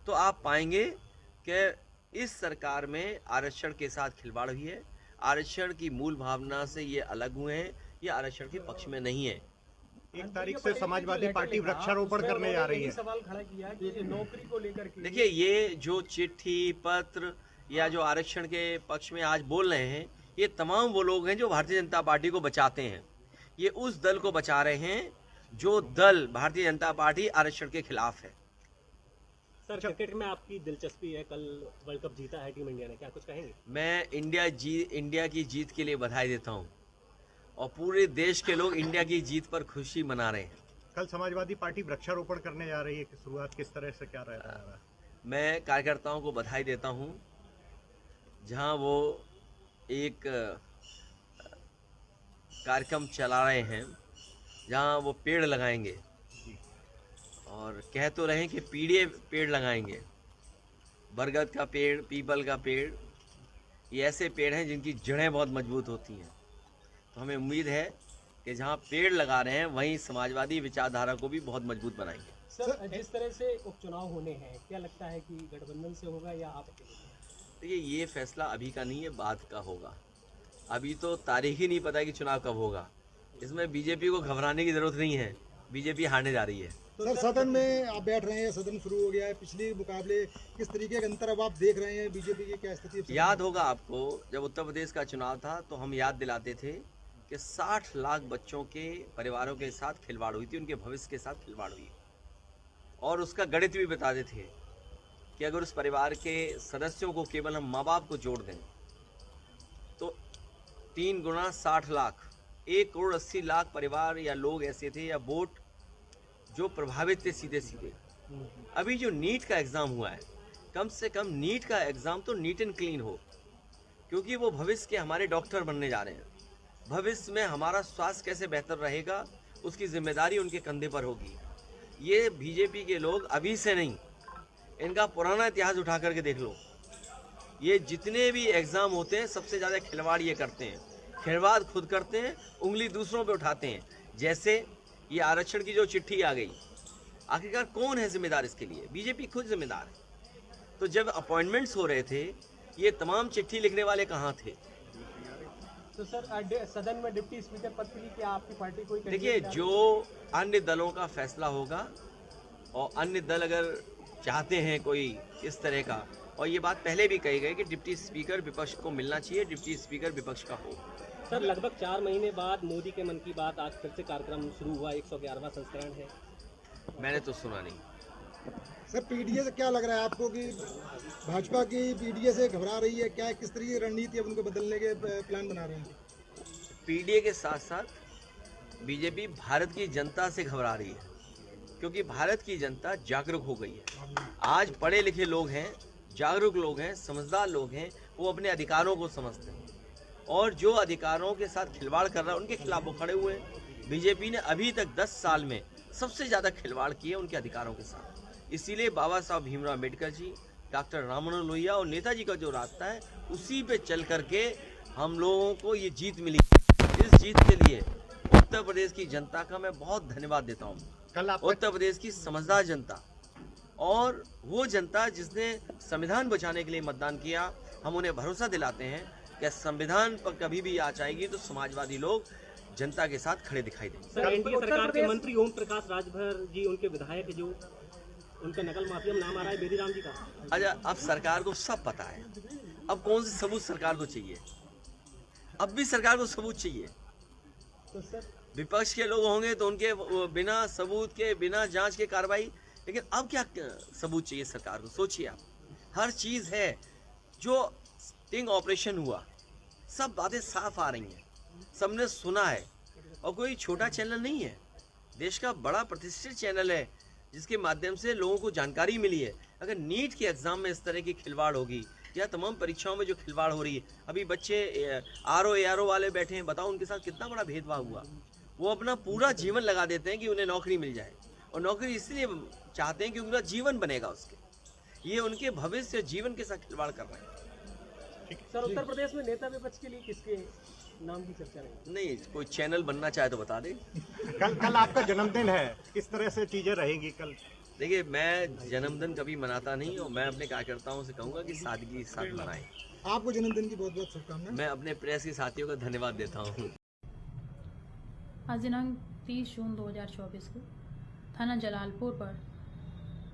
तो आप पाएंगे कि इस सरकार में आरक्षण के साथ खिलवाड़ हुई है। आरक्षण की मूल भावना से ये अलग हुए हैं, ये आरक्षण के पक्ष में नहीं है। 1 तारीख से समाजवादी पार्टी वृक्षारोपण करने जा रही है। सवाल खड़ा किया कि नौकरी को लेकर के देखिए, ये जो चिट्ठी पत्र या जो आरक्षण के पक्ष में आज बोल रहे हैं, ये तमाम वो लोग हैं जो भारतीय जनता पार्टी को बचाते हैं। ये उस दल को बचा रहे हैं जो दल भारतीय जनता पार्टी आरक्षण के खिलाफ है। सर, क्रिकेट में आपकी दिलचस्पी है, कल वर्ल्ड कप जीता है टीम इंडिया ने, क्या कुछ कहेंगे? मैं इंडिया की जीत के लिए बधाई देता हूँ और पूरे देश के लोग इंडिया की जीत पर खुशी मना रहे हैं। कल समाजवादी पार्टी वृक्षारोपण करने जा रही है, कि शुरुआत किस तरह से क्या रहेगा? मैं कार्यकर्ताओं को बधाई देता हूँ, जहाँ वो एक कार्यक्रम चला रहे हैं जहाँ वो पेड़ लगाएंगे और कह तो रहे हैं कि पेड़ लगाएंगे। बरगद का पेड़, पीपल का पेड़, ये ऐसे पेड़ हैं जिनकी जड़ें बहुत मजबूत होती हैं। तो हमें उम्मीद है कि जहाँ पेड़ लगा रहे हैं वहीं समाजवादी विचारधारा को भी बहुत मजबूत बनाएंगे। सर, जिस तरह से उपचुनाव होने हैं, क्या लगता है कि गठबंधन से होगा या आप अकेले? देखिए, ये फैसला अभी का नहीं है, बाद का होगा। अभी तो तारीख ही नहीं पता कि चुनाव कब होगा। इसमें बीजेपी को घबराने की जरूरत नहीं है, बीजेपी हारने जा रही है। सर, सदन में आप बैठ रहे हैं, सदन शुरू हो गया है, पिछले मुकाबले किस तरीके का अंतर अब आप देख रहे हैं? बीजेपी की क्या स्थिति है? याद होगा आपको, जब उत्तर प्रदेश का चुनाव था तो हम याद दिलाते थे कि 60 लाख बच्चों के परिवारों के साथ खिलवाड़ हुई थी, उनके भविष्य के साथ खिलवाड़ हुई, और उसका गणित भी बताते थे कि अगर उस परिवार के सदस्यों को केवल हम माँ बाप को जोड़ दें तो 3 गुना 60 लाख, 1 करोड़ 80 लाख परिवार या लोग ऐसे थे या वोट जो प्रभावित थे सीधे सीधे। अभी जो नीट का एग्ज़ाम हुआ है, कम से कम नीट का एग्ज़ाम तो नीट एंड क्लीन हो, क्योंकि वो भविष्य के हमारे डॉक्टर बनने जा रहे हैं। भविष्य में हमारा स्वास्थ्य कैसे बेहतर रहेगा, उसकी जिम्मेदारी उनके कंधे पर होगी। ये बीजेपी के लोग अभी से नहीं, इनका पुराना इतिहास उठा करके देख लो। ये जितने भी एग्ज़ाम होते हैं सबसे ज़्यादा खिलवाड़ ये करते हैं, खिलवाड़ खुद करते हैं, उंगली दूसरों पे उठाते हैं। जैसे ये आरक्षण की जो चिट्ठी आ गई, आखिरकार कौन है जिम्मेदार इसके लिए? बीजेपी खुद जिम्मेदार है। तो जब अपॉइंटमेंट्स हो रहे थे, ये तमाम चिट्ठी लिखने वाले कहाँ थे? तो सर, सदन में डिप्टी स्पीकर पद के लिए क्या आपकी पार्टी कोई? देखिए, जो अन्य दलों का फैसला होगा, और अन्य दल अगर चाहते हैं कोई इस तरह का, और ये बात पहले भी कही गई कि डिप्टी स्पीकर विपक्ष को मिलना चाहिए, डिप्टी स्पीकर विपक्ष का हो। सर, लगभग 4 महीने बाद मोदी के मन की बात आज फिर से कार्यक्रम शुरू हुआ, 111वां संस्करण है। मैंने तो सुना नहीं। सर, पीडीए से क्या लग रहा है आपको कि भाजपा की पीडीए से घबरा रही है? क्या किस तरीके की रणनीति अब उनको बदलने के प्लान बना रहे हैं? पीडीए के साथ साथ बीजेपी भारत की जनता से घबरा रही है, क्योंकि भारत की जनता जागरूक हो गई है। आज पढ़े लिखे लोग हैं, जागरूक लोग हैं, समझदार लोग हैं, वो अपने अधिकारों को समझते हैं, और जो अधिकारों के साथ खिलवाड़ कर रहा है उनके खिलाफ वो खड़े हुए हैं। बीजेपी ने अभी तक 10 साल में सबसे ज़्यादा खिलवाड़ किए उनके अधिकारों के साथ। इसीलिए बाबा साहब भीमराव अम्बेडकर जी, डॉक्टर राम मनोहर लोहिया और नेताजी का जो रास्ता है, उसी पे चल करके हम लोगों को ये जीत मिली। इस जीत के लिए उत्तर प्रदेश की जनता का मैं बहुत धन्यवाद देता हूँ। कल उत्तर प्रदेश की समझदार जनता, और वो जनता जिसने संविधान बचाने के लिए मतदान किया, हम उन्हें भरोसा दिलाते हैं कि संविधान पर कभी भी आँच आएगी तो समाजवादी लोग जनता के साथ खड़े दिखाई देंगे। सर, एनडीए सरकार के मंत्री ओम प्रकाश राजभर जी, उनके विधायक जो उनका नकल माफिया में नाम आ रहा है बेदी राम जी का। अच्छा, अब सरकार को सब पता है, अब कौन से सबूत सरकार को चाहिए? अब भी सरकार को सबूत चाहिए। तो सर, विपक्ष के लोग होंगे तो उनके बिना सबूत के, बिना जांच के कार्रवाई, लेकिन अब क्या सबूत चाहिए सरकार को? सोचिए आप, हर चीज़ है। जो स्टिंग ऑपरेशन हुआ, सब बातें साफ आ रही हैं, सबने सुना है, और कोई छोटा चैनल नहीं है, देश का बड़ा प्रतिष्ठित चैनल है, जिसके माध्यम से लोगों को जानकारी मिली है। अगर नीट के एग्ज़ाम में इस तरह की खिलवाड़ होगी, या तमाम परीक्षाओं में जो खिलवाड़ हो रही है, अभी बच्चे आरओ वाले बैठे हैं, बताओ उनके साथ कितना बड़ा भेदभाव हुआ। वो अपना पूरा जीवन लगा देते हैं कि उन्हें नौकरी मिल जाए, और नौकरी इसलिए चाहते हैं कि उनका जीवन बनेगा उसके। ये उनके भविष्य जीवन के साथ खिलवाड़ कर रहे हैं। सर, उत्तर प्रदेश में नेता विपक्ष के लिए किसके नाम की चर्चा रही? नहीं, कोई चैनल बनना चाहे तो बता दे। कल आपका जन्मदिन है, किस तरह से चीजें रहेंगी कल? देखिए, मैं जन्मदिन कभी मनाता नहीं और मैं अपने कार्यकर्ताओं से कहूँगा कि सादगी के साथ मनाएं। आपको जन्मदिन की बहुत बहुत शुभकामनाएं। मैं अपने प्रेस के साथियों का धन्यवाद देता हूँ। आज दिनांक 30 जून 2024 को थाना जलालपुर पर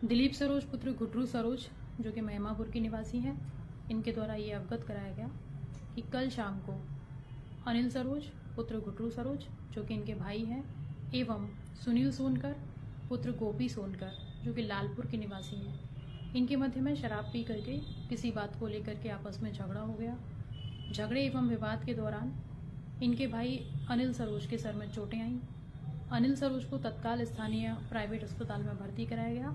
दिलीप सरोज पुत्र गुड्रू सरोज जो कि महिमापुर के निवासी हैं, इनके द्वारा ये अवगत कराया गया कि कल शाम को अनिल सरोज पुत्र गुड्रू सरोज जो कि इनके भाई हैं एवं सुनील सोनकर पुत्र गोपी सोनकर जो कि लालपुर के निवासी हैं, इनके मध्य में शराब पी करके किसी बात को लेकर के आपस में झगड़ा हो गया। झगड़े एवं विवाद के दौरान इनके भाई अनिल सरोज के सर में चोटें आईं। अनिल सरोज को तत्काल स्थानीय प्राइवेट अस्पताल में भर्ती कराया गया,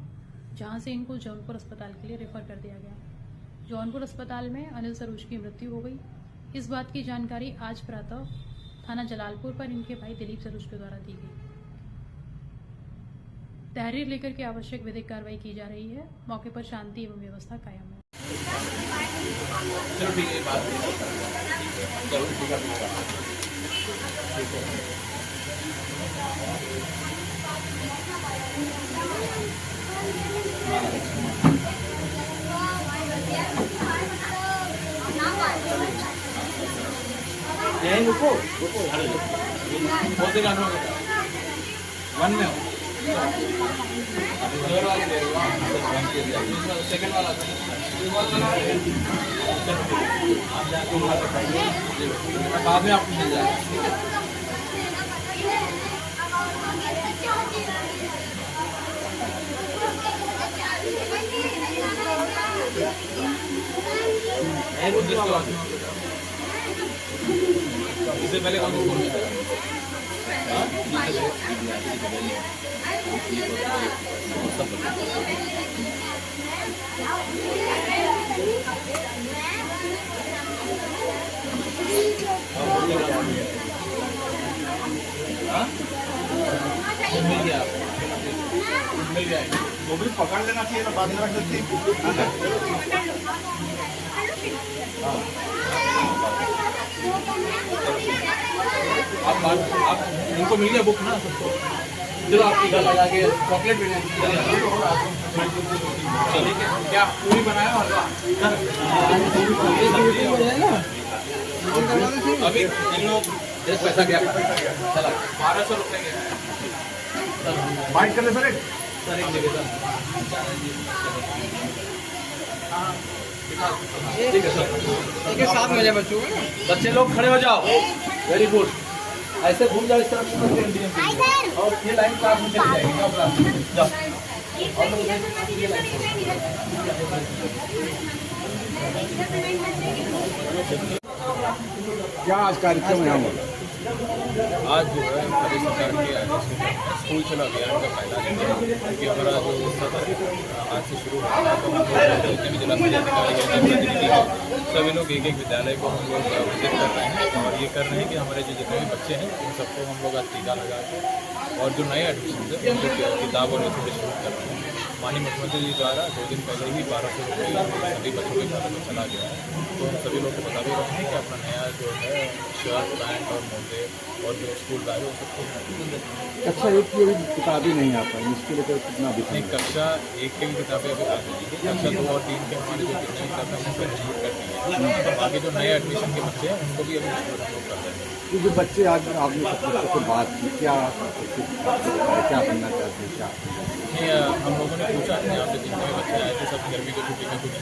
जहां से इनको जौनपुर अस्पताल के लिए रेफर कर दिया गया। जौनपुर अस्पताल में अनिल सरोज की मृत्यु हो गई। इस बात की जानकारी आज प्रातः थाना जलालपुर पर इनके भाई दिलीप सरोज के द्वारा दी गई। तहरीर लेकर के आवश्यक विधिक कार्रवाई की जा रही है। मौके पर शांति एवं व्यवस्था कायम है। चलो ठीक है, बात चलो ठीक है। यहीं रुको बोलते गानों वन में हो सेकंड वाला बाद में आपको मिल जाएगा। इससे पहले कौन को मिल गया वो भी पकड़ लेना चाहिए ना, बाद में रख सकती। आप इनको मिल गया बुक ना सबको, चलो आप टीका लगा के चॉकलेट भी क्या पूरी बनाया हलवा अभी इन लोग पैसा क्या चला 1200 रुपये बाइट कर ले सर एक जगह ठीक है सर एक साथ में बच्चों बच्चे लोग खड़े हो जाओ। वेरी गुड, ऐसे घूम जाओ इस तरफ और ये लाइन क्लास में चली जाएगी। जाओ क्या आज कार्यक्रम यहाँ हुआ? आज जो है प्रदेश सरकार के आदेश के तहत स्कूल चलो अभियान का पहला दिन है, क्योंकि हमारा जो सत्र आज से शुरू हुआ है तो हम लोग जितने भी जिला पदाधिकारी के प्रतिनिधि हैं सभी लोग एक एक विद्यालय को हम लोग विजिट कर रहे हैं और ये कर रहे हैं कि हमारे जो जितने भी बच्चे हैं उन सबको हम लोग आज टीका लगा के और जो नए एडमिशन है उनको किताब और ऐसे डिस्ट्रीब्यूट कर रहे हैं। माननीय मुख्यमंत्री जी द्वारा 2 दिन पहले ही 1200 रुपये सभी बच्चों के खाते में चला गया है, तो हम सभी लोग को बता भी रहे हैं कि अपना नया जो है शर्ट पैंट और मोजे और जो स्कूल बैग है सबको कक्षा 1 की किताबें नहीं आ पाई, इसके लिए कितना भी नहीं, कक्षा 1 की भी किताबें अभी आ गई है, कक्षा 2 और 3 के हमारे जो कितने किताबें हैं उनको डिस्ट्रीब्यूट कर दी है, तो बाकी जो नए एडमिशन के बच्चे हैं उनको भी अभी डिस्ट्रीब्यूट कर रहे हैं। तो जो बच्चे आज आपने सबसे बात की क्या बनना चाहते हैं क्या? नहीं, हम लोगों ने पूछा यहाँ पे जितने भी बच्चे आए थे सब गर्मी की छुट्टी में कुछ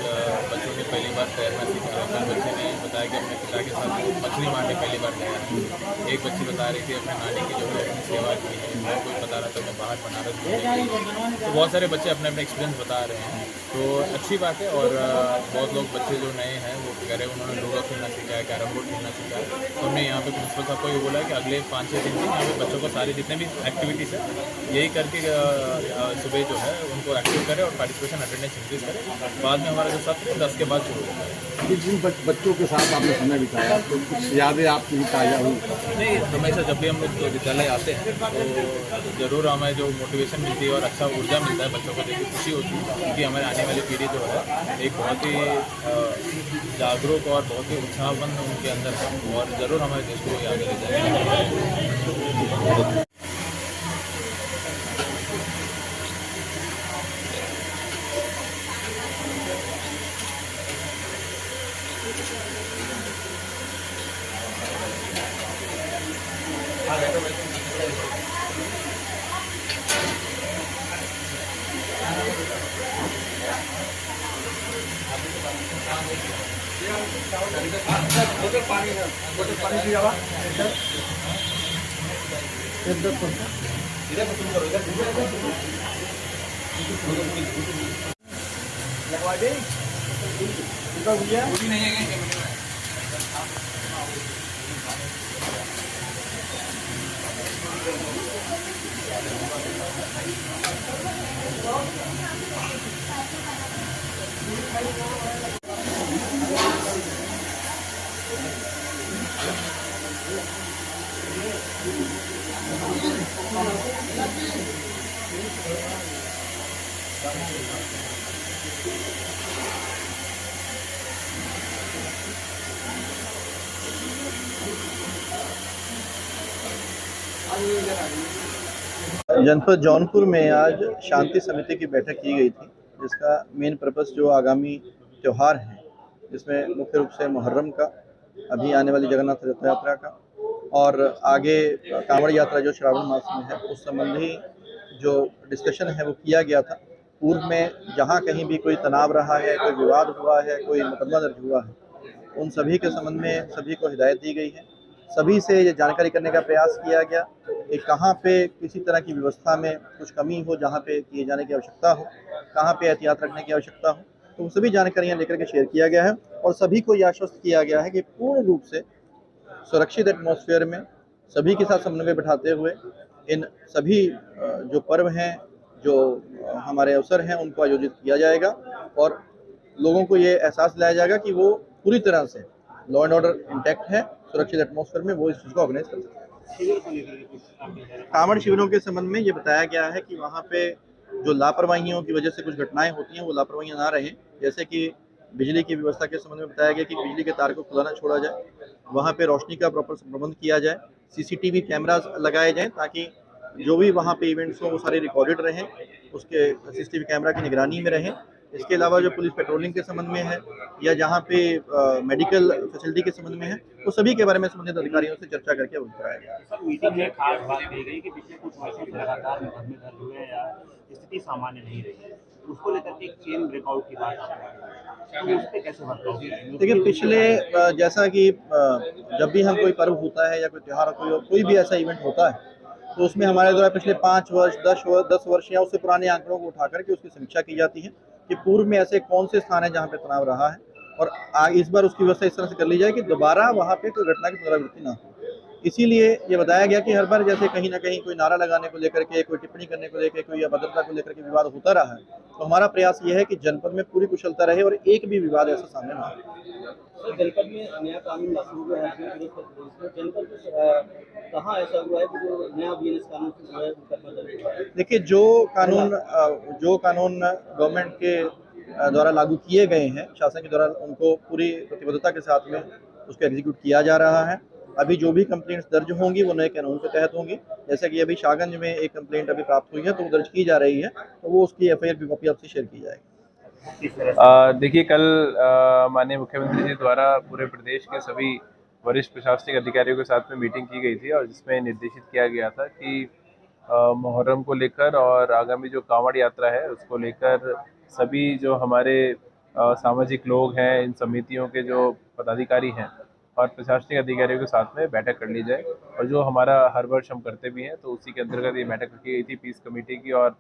बच्चों ने पहली बार तैरना सीखा है, कुछ बच्चे ने बताया कि अपने पिता के साथ मछली मारने पहली बार गया है, एक बच्ची बता रही थी अपने नानी की जो है सेवा की है, कोई बता रहा था मैं बाहर बनारस घूमने, तो बहुत सारे बच्चे अपने अपने एक्सपीरियंस बता रहे हैं, तो अच्छी बात है। और बहुत लोग बच्चे जो नए हैं वो कह रहे हैं उन्होंने लूडो खेलना सीखा है, कैरम बोर्ड खेलना सीखा है, तो हमने यहाँ पे प्रिंसिपल साहब को ये बोला है कि अगले 5-6 दिन से यहाँ पे बच्चों को सारी जितने भी एक्टिविटीज़ है यही करके सुबह जो है उनको एक्टिव करें और पार्टिसिपेशन अटेंडेंस इंक्रीज करें। बाद में हमारा जो सत्र 10 के बाद शुरू होता है। जिन बच्चों के साथ आपने समय बिताया तो कुछ यादें आपकी भी ताज़ा हुई? नहीं, हमेशा जब भी हम लोग विद्यालय आते हैं तो ज़रूर हमें जो मोटिवेशन मिलती है और अच्छा ऊर्जा मिलता है, बच्चों को देख के खुशी होती है, क्योंकि हमारे आने वाली पीढ़ी जो है एक बहुत ही जागरूक और बहुत ही उत्साहवंत उनके अंदर है और ज़रूर हमारे देश को आगे ले जाएंगे। जनपद जौनपुर में आज शांति समिति की बैठक की गई थी, जिसका मेन पर्पस जो आगामी त्यौहार है, जिसमें मुख्य रूप से मुहर्रम का, अभी आने वाली जगन्नाथ रथ यात्रा का और आगे कांवड़ यात्रा जो श्रावण मास में है, उस संबंधी जो डिस्कशन है वो किया गया था। पूर्व में जहाँ कहीं भी कोई तनाव रहा है, कोई विवाद हुआ है, कोई मुकदमा दर्ज हुआ है, उन सभी के संबंध में सभी को हिदायत दी गई है। सभी से ये जानकारी करने का प्रयास किया गया कि कहाँ पे किसी तरह की व्यवस्था में कुछ कमी हो, जहाँ पे किए जाने की आवश्यकता हो, कहाँ पे एहतियात रखने की आवश्यकता हो, तो वो सभी जानकारियाँ लेकर के शेयर किया गया है और सभी को ये आश्वस्त किया गया है कि पूर्ण रूप से सुरक्षित एटमॉस्फेयर में सभी के साथ समन्वय बैठाते हुए इन सभी जो पर्व हैं, जो हमारे अवसर हैं, उनको आयोजित किया जाएगा और लोगों को ये एहसास दिलाया जाएगा कि वो पूरी तरह से लॉ एंड ऑर्डर इंटैक्ट है, सुरक्षित एटमॉस्फेयर में वो इस चीज़ को ऑर्गेनाइज कर सकते हैं। कांवड़ शिविरों के संबंध में ये बताया गया है कि वहाँ पे जो लापरवाहियों की वजह से कुछ घटनाएं होती हैं, वो लापरवाहियाँ ना रहें। जैसे कि बिजली की व्यवस्था के संबंध में बताया गया कि बिजली के तार को खुला ना छोड़ा जाए, वहाँ पे रोशनी का प्रॉपर प्रबंध किया जाए, सीसीटीवी कैमरास लगाए जाएं ताकि जो भी वहाँ पे इवेंट्स हों वो सारे रिकॉर्डेड रहें, उसके सीसीटीवी कैमरा की निगरानी में रहें। इसके अलावा जो पुलिस पेट्रोलिंग के संबंध में है या जहाँ पे मेडिकल फैसिलिटी के संबंध में है, वो सभी के बारे में संबंधित अधिकारियों से चर्चा करके अवगत कराया गया। मीटिंग में खास बात कही गई कि पिछले कुछ वर्षों से लगातार मुकदमे दर्ज हुए हैं या स्थिति सामान्य नहीं रही, उसको लेकर के एक चेन ब्रेकआउट की बात तो उस पर कैसे वर्कआउट? देखिए, पिछले जैसा कि जब भी हम कोई पर्व होता है या कोई त्यौहार कोई भी ऐसा इवेंट होता है, तो उसमें हमारे द्वारा पिछले 5 वर्ष 10 वर्ष या उससे पुराने आंकड़ों को उठा करके उसकी समीक्षा की जाती है कि पूर्व में ऐसे कौन से स्थान है जहाँ पे तनाव रहा है और इस बार उसकी व्यवस्था इस तरह से कर ली जाए कि दोबारा वहाँ पे कोई घटना की पुनरावृत्ति ना हो। इसीलिए ये बताया गया कि हर बार जैसे कहीं ना कहीं कोई नारा लगाने को लेकर के, कोई टिप्पणी करने को लेकर, कोई अभद्रता को लेकर के विवाद होता रहा है, तो हमारा प्रयास ये है कि जनपद में पूरी कुशलता रहे और एक भी विवाद ऐसा सामने ना आए। जनपद में नया कानून लागू हुआ है, जनपद में कहाँ ऐसा हुआ है कि जो नया बीएनएस कानून जो है मुकदमा दर्ज हुआ है? देखिए, जो कानून गवर्नमेंट के द्वारा लागू किए गए हैं, शासन के द्वारा, उनको पूरी प्रतिबद्धता के साथ में उसको एग्जीक्यूट किया जा रहा है। अभी जो भी कंप्लेंट्स दर्ज होंगी वो नए कानून के तहत होंगी। जैसे कि अभी शाहगंज में एक कंप्लेंट अभी प्राप्त हुई है, तो वो दर्ज की जा रही है, तो वो उसकी एफआईआर की कॉपी आपसे शेयर की जाएगी। देखिए, कल माननीय मुख्यमंत्री जी द्वारा पूरे प्रदेश के सभी वरिष्ठ प्रशासनिक अधिकारियों के साथ में मीटिंग की गई थी और जिसमें निर्देशित किया गया था कि मुहर्रम को लेकर और आगामी जो कांवड़ यात्रा है उसको लेकर सभी जो हमारे सामाजिक लोग हैं, इन समितियों के जो पदाधिकारी हैं और प्रशासनिक अधिकारियों के साथ में बैठक कर ली जाए। और जो हमारा हर वर्ष हम करते भी हैं, तो उसी के अंतर्गत ये बैठक रखी गई थी पीस कमेटी की और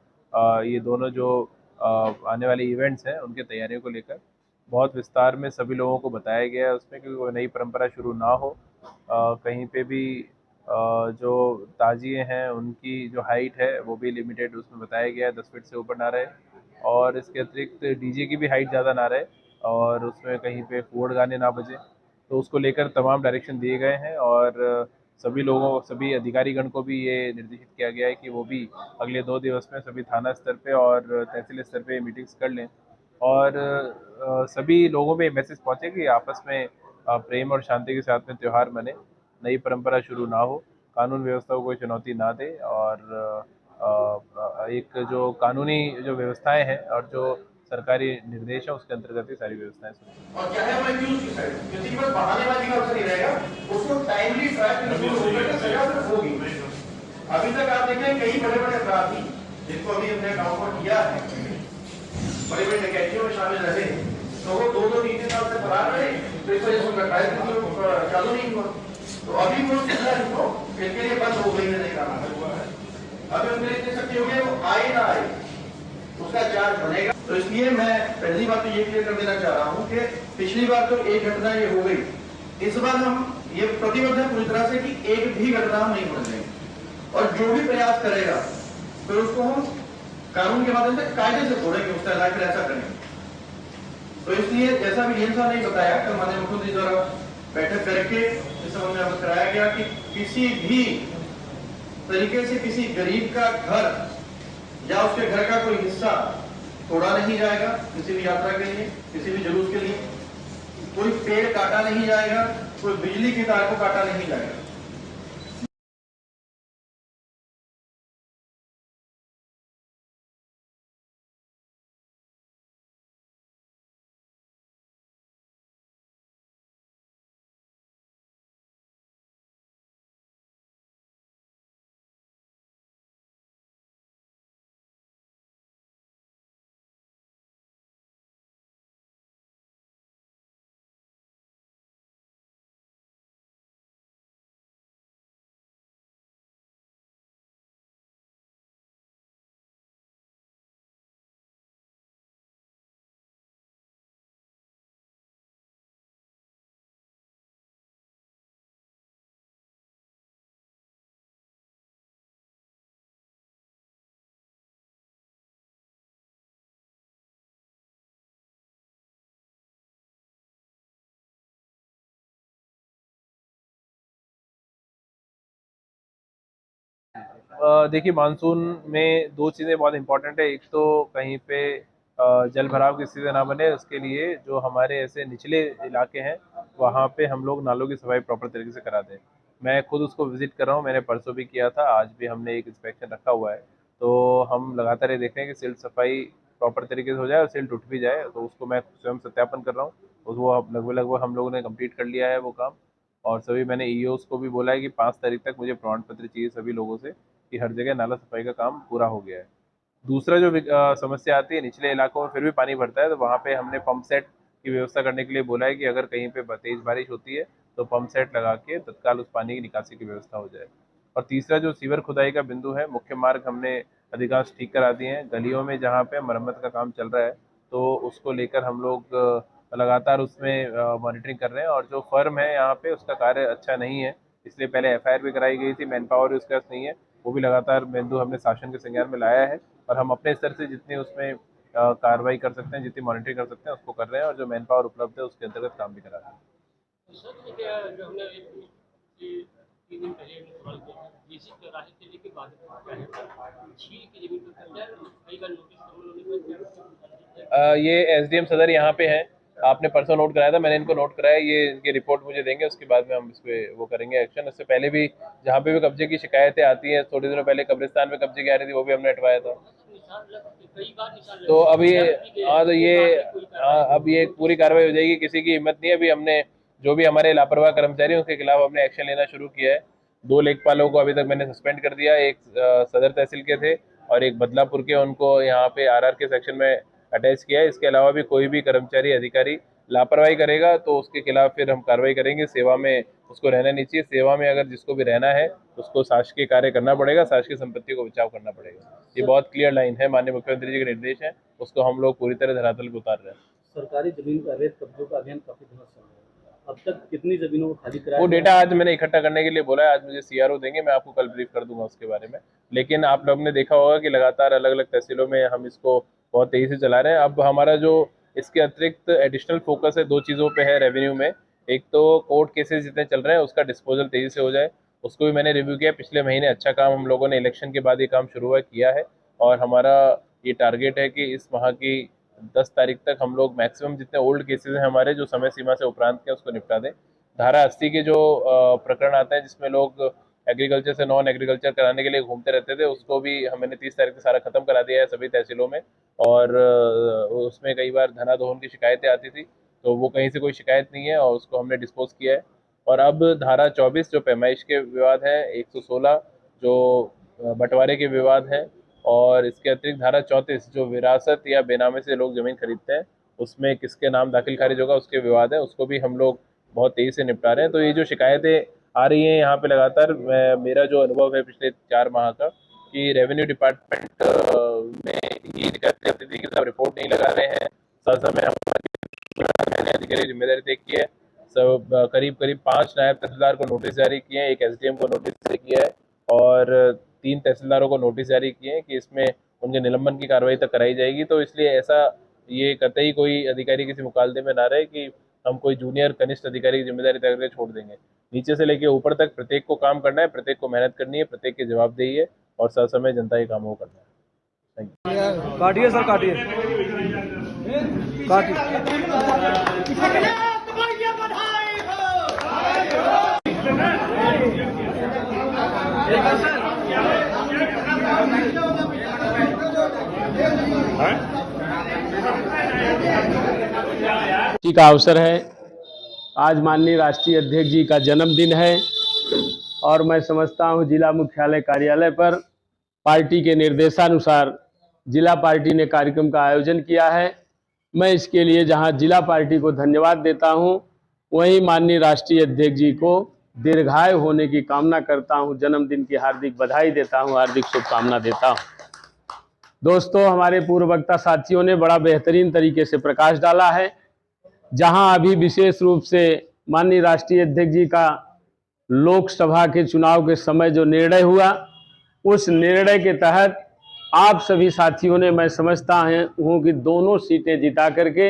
ये दोनों जो आने वाले इवेंट्स हैं उनके तैयारियों को लेकर बहुत विस्तार में सभी लोगों को बताया गया है उसमें कि कोई नई परंपरा शुरू ना हो, कहीं पे भी जो ताजिए हैं उनकी जो हाइट है वो भी लिमिटेड उसमें बताया गया है, 10 फीट से ऊपर ना रहे और इसके अतिरिक्त डीजे की भी हाइट ज़्यादा ना रहे और उसमें कहीं पे फोड़ गाने ना बजे, तो उसको लेकर तमाम डायरेक्शन दिए गए हैं और सभी अधिकारीगण को भी ये निर्देशित किया गया है कि वो भी अगले 2 दिवस में सभी थाना स्तर पे और तहसील स्तर पे मीटिंग्स कर लें और सभी लोगों में मैसेज पहुँचे कि आपस में प्रेम और शांति के साथ में त्यौहार मने, नई परंपरा शुरू ना हो, कानून व्यवस्था को कोई चुनौती ना दे और एक जो कानूनी जो व्यवस्थाएं हैं और जो सरकारी निर्देश है उसके अंतर्गत ही सारी व्यवस्थाएं सुनिश्चित। और चाहे वो एक्यूज की साइड किसी पर बहानेबाजी का अवसर नहीं रहेगा, उसको टाइमली ट्रैक सजा होगी। अभी तक आप देखें कई बड़े बड़े अपराधी जिनको अभी हमने गाँव को किया है, बड़े बड़े डकैतियों में शामिल रहे, तो वो 2-3 साल से फरार रहे, तो इस वजह से उनका ट्रायल चालू नहीं हुआ। तो अभी वो इसके लिए बंद हो गई है, नहीं करना हुआ है। अभी उनके लिए सकती होगी वो आए ना आए उसका चार्ज बनेगा। तो इसलिए मैं पहली बात तो ये क्लियर कर देना चाह रहा हूँ कि पिछली बार तो एक घटना ये हो गई, इस बार हम ये प्रतिबद्ध है पूरी तरह से कि एक भी घटना हम नहीं होने देंगे, और जो भी प्रयास करेगा फिर उसको हम कानून के माध्यम से कायदे से छोड़ेंगे, उसका इलाज फिर ऐसा करेंगे। तो इसलिए जैसा भी डीएम साहब ने बताया, कल माननीय मुख्यमंत्री द्वारा बैठक करके इस संबंध में अवगत कराया गया कि किसी भी तरीके से किसी गरीब का घर या उसके घर का कोई हिस्सा तोड़ा नहीं जाएगा, किसी भी यात्रा के लिए, किसी भी जुलूस के लिए, कोई पेड़ काटा नहीं जाएगा, कोई बिजली की तार को काटा नहीं जाएगा। देखिए, मानसून में दो चीज़ें बहुत इंपॉर्टेंट है। एक तो कहीं पे जल भराव की स्थिति ना बने, उसके लिए जो हमारे ऐसे निचले इलाके हैं वहाँ पे हम लोग नालों की सफाई प्रॉपर तरीके से करा दें। मैं खुद उसको विजिट कर रहा हूँ, मैंने परसों भी किया था, आज भी हमने एक इंस्पेक्शन रखा हुआ है। तो हम लगातार ये देख रहे हैं कि सिल्ट सफाई प्रॉपर तरीके से हो जाए और सिल्ट उठ भी जाए, तो उसको मैं स्वयं सत्यापन कर रहा हूँ। वो लगभग हम लोगों ने कंप्लीट कर लिया है वो काम। और सभी मैंने ईओस को भी बोला है कि 5 तारीख तक मुझे प्रमाण पत्र चाहिए सभी लोगों से कि हर जगह नाला सफाई का काम पूरा हो गया है। दूसरा जो समस्या आती है, निचले इलाकों में फिर भी पानी भरता है, तो वहाँ पे हमने पंप सेट की व्यवस्था करने के लिए बोला है कि अगर कहीं पे तेज बारिश होती है तो पंप सेट लगा के तत्काल उस पानी की निकासी की व्यवस्था हो जाए। और तीसरा जो सीवर खुदाई का बिंदु है, मुख्य मार्ग हमने अधिकांश ठीक करा दिए हैं। गलियों में जहाँ पे मरम्मत का काम चल रहा है तो उसको लेकर हम लोग लगातार उसमें मॉनिटरिंग कर रहे हैं। और जो फर्म है यहाँ पे उसका कार्य अच्छा नहीं है, इसलिए पहले एफआईआर भी कराई गई थी, मैन पावर उसके पास नहीं है, वो भी लगातार बिंदु हमने शासन के संज्ञान में लाया है। और हम अपने स्तर से जितनी उसमें कार्रवाई कर सकते हैं, जितनी मॉनिटरिंग कर सकते हैं उसको कर रहे हैं, और जो मैन पावर उपलब्ध है उसके अंतर्गत काम भी करा रहे हैं। ये एसडीएम सदर यहाँ पे हैं, आपने परसों नोट कराया था, मैंने इनको नोट कराया, ये इनकी रिपोर्ट मुझे देंगे, उसके बाद में हम इस पर वो करेंगे एक्शन। इससे पहले भी जहाँ पे भी कब्जे की शिकायतें आती हैं, थोड़े दिनों पहले कब्रिस्तान में कब्जे की आ रही थी, वो भी हमने हटवाया था। तो अब ये अब ये पूरी कार्रवाई हो जाएगी, किसी की हिम्मत नहीं है। अभी हमने जो भी हमारे लापरवाह कर्मचारी हैं उसके खिलाफ हमने एक्शन लेना शुरू किया है। 2 लेखपालों को अभी तक मैंने सस्पेंड कर दिया, एक सदर तहसील के थे और एक बदलापुर के, उनको यहाँ पे आरआर के सेक्शन में अटैच किया है। इसके अलावा भी कोई भी कर्मचारी अधिकारी लापरवाही करेगा तो उसके खिलाफ फिर हम कार्रवाई करेंगे। सेवा में उसको रहना नहीं चाहिए, सेवा में अगर जिसको भी रहना है उसको शासकीय कार्य करना पड़ेगा, शासकीय संपत्ति को बचाव करना पड़ेगा। ये बहुत क्लियर लाइन है, माननीय मुख्यमंत्री जी के निर्देश है, उसको हम लोग पूरी तरह धरातल पर उतार रहे हैं। सरकारी जमीन का अवैध कब्जों का अभियान काफी दिनों से अब तक कितनी जमीनों को खाली कराया? वो डेटा आज मैंने इकट्ठा करने के लिए बोला है, आज मुझे सीआरओ देंगे, मैं आपको कल ब्रीफ कर दूंगा उसके बारे में। लेकिन आप लोग ने देखा होगा कि लगातार अलग अलग तहसीलों में हम इसको बहुत तेजी से चला रहे हैं। अब हमारा जो इसके अतिरिक्त एडिशनल फोकस है 2 चीज़ों पे है रेवेन्यू में। एक तो कोर्ट केसेस जितने चल रहे हैं उसका डिस्पोजल तेजी से हो जाए, उसको भी मैंने रिव्यू किया। पिछले महीने अच्छा काम हम लोगों ने इलेक्शन के बाद ये काम शुरू किया है, और हमारा ये टारगेट है कि इस माह की 10 तारीख तक हम लोग मैक्सिमम जितने ओल्ड केसेस हैं हमारे जो समय सीमा से उपरांत के उसको निपटा दें। धारा 80 के जो प्रकरण आते हैं जिसमें लोग एग्रीकल्चर से नॉन एग्रीकल्चर कराने के लिए घूमते रहते थे, उसको भी हमने 30 तारीख से सारा खत्म करा दिया है सभी तहसीलों में। और उसमें कई बार धनादोहन की शिकायतें आती थी, तो वो कहीं से कोई शिकायत नहीं है और उसको हमने डिस्पोज किया है। और अब धारा 24 जो पैमाइश के विवाद हैं, 116 जो बंटवारे के विवाद हैं, और इसके अतिरिक्त धारा 34 जो विरासत या बेनामे से लोग ज़मीन खरीदते हैं, उसमें किसके नाम दाखिल खारिज होगा उसके विवाद है, उसको भी हम लोग बहुत तेज़ी से निपटा रहे हैं। तो ये जो शिकायतें आ रही हैं यहाँ पे लगातार, मेरा जो अनुभव है पिछले 4 माह का, कि रेवेन्यू डिपार्टमेंट में ये कहते थे कि सब रिपोर्ट नहीं लगा रहे हैं, समय मैंने अधिकारी जिम्मेदारी तय की है। सब करीब 5 नायब तहसीलदार को नोटिस जारी किए हैं, 1 SDM को नोटिस जारी किया है और 3 तहसीलदारों को नोटिस जारी किए हैं कि इसमें उनके निलंबन की कार्रवाई तक कराई जाएगी। तो इसलिए ऐसा ये कतई कोई अधिकारी किसी मुकालदे में ना रहे कि हम कोई जूनियर कनिष्ठ अधिकारी की जिम्मेदारी तय करके छोड़ देंगे। नीचे से लेके ऊपर तक प्रत्येक को काम करना है, प्रत्येक को मेहनत करनी है, प्रत्येक की जवाबदेही है और समय जनता के कामों को करना है। काटिए सर, काटिए का अवसर है। आज माननीय राष्ट्रीय अध्यक्ष जी का जन्मदिन है और मैं समझता हूं जिला मुख्यालय कार्यालय पर पार्टी के निर्देशानुसार जिला पार्टी ने कार्यक्रम का आयोजन किया है। मैं इसके लिए जहां जिला पार्टी को धन्यवाद देता हूं, वहीं माननीय राष्ट्रीय अध्यक्ष जी को दीर्घायु होने की कामना करता हूं, जन्मदिन की हार्दिक बधाई देता हूं, हार्दिक शुभकामना देता हूं। दोस्तों, हमारे पूर्व वक्ता साथियों ने बड़ा बेहतरीन तरीके से प्रकाश डाला है। जहां अभी विशेष रूप से माननीय राष्ट्रीय अध्यक्ष जी का लोकसभा के चुनाव के समय जो निर्णय हुआ, उस निर्णय के तहत आप सभी साथियों ने, मैं समझता हूं कि दोनों सीटें जिता करके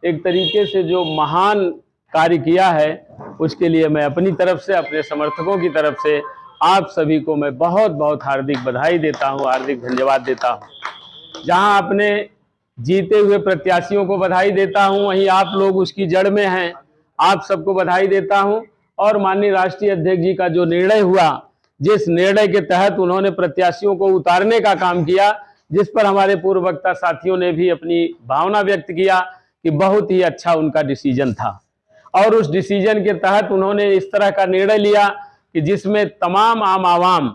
एक तरीके से जो महान कार्य किया है, उसके लिए मैं अपनी तरफ से, अपने समर्थकों की तरफ से आप सभी को मैं बहुत बहुत हार्दिक बधाई देता हूं, हार्दिक धन्यवाद देता हूं। जहां अपने जीते हुए प्रत्याशियों को बधाई देता हूं, वहीं आप लोग उसकी जड़ में हैं, आप सबको बधाई देता हूं। और माननीय राष्ट्रीय अध्यक्ष जी का जो निर्णय हुआ, जिस निर्णय के तहत उन्होंने प्रत्याशियों को उतारने का काम किया, जिस पर हमारे पूर्व वक्ता साथियों ने भी अपनी भावना व्यक्त किया कि बहुत ही अच्छा उनका डिसीजन था। और उस डिसीजन के तहत उन्होंने इस तरह का निर्णय लिया कि जिसमें तमाम आम आवाम,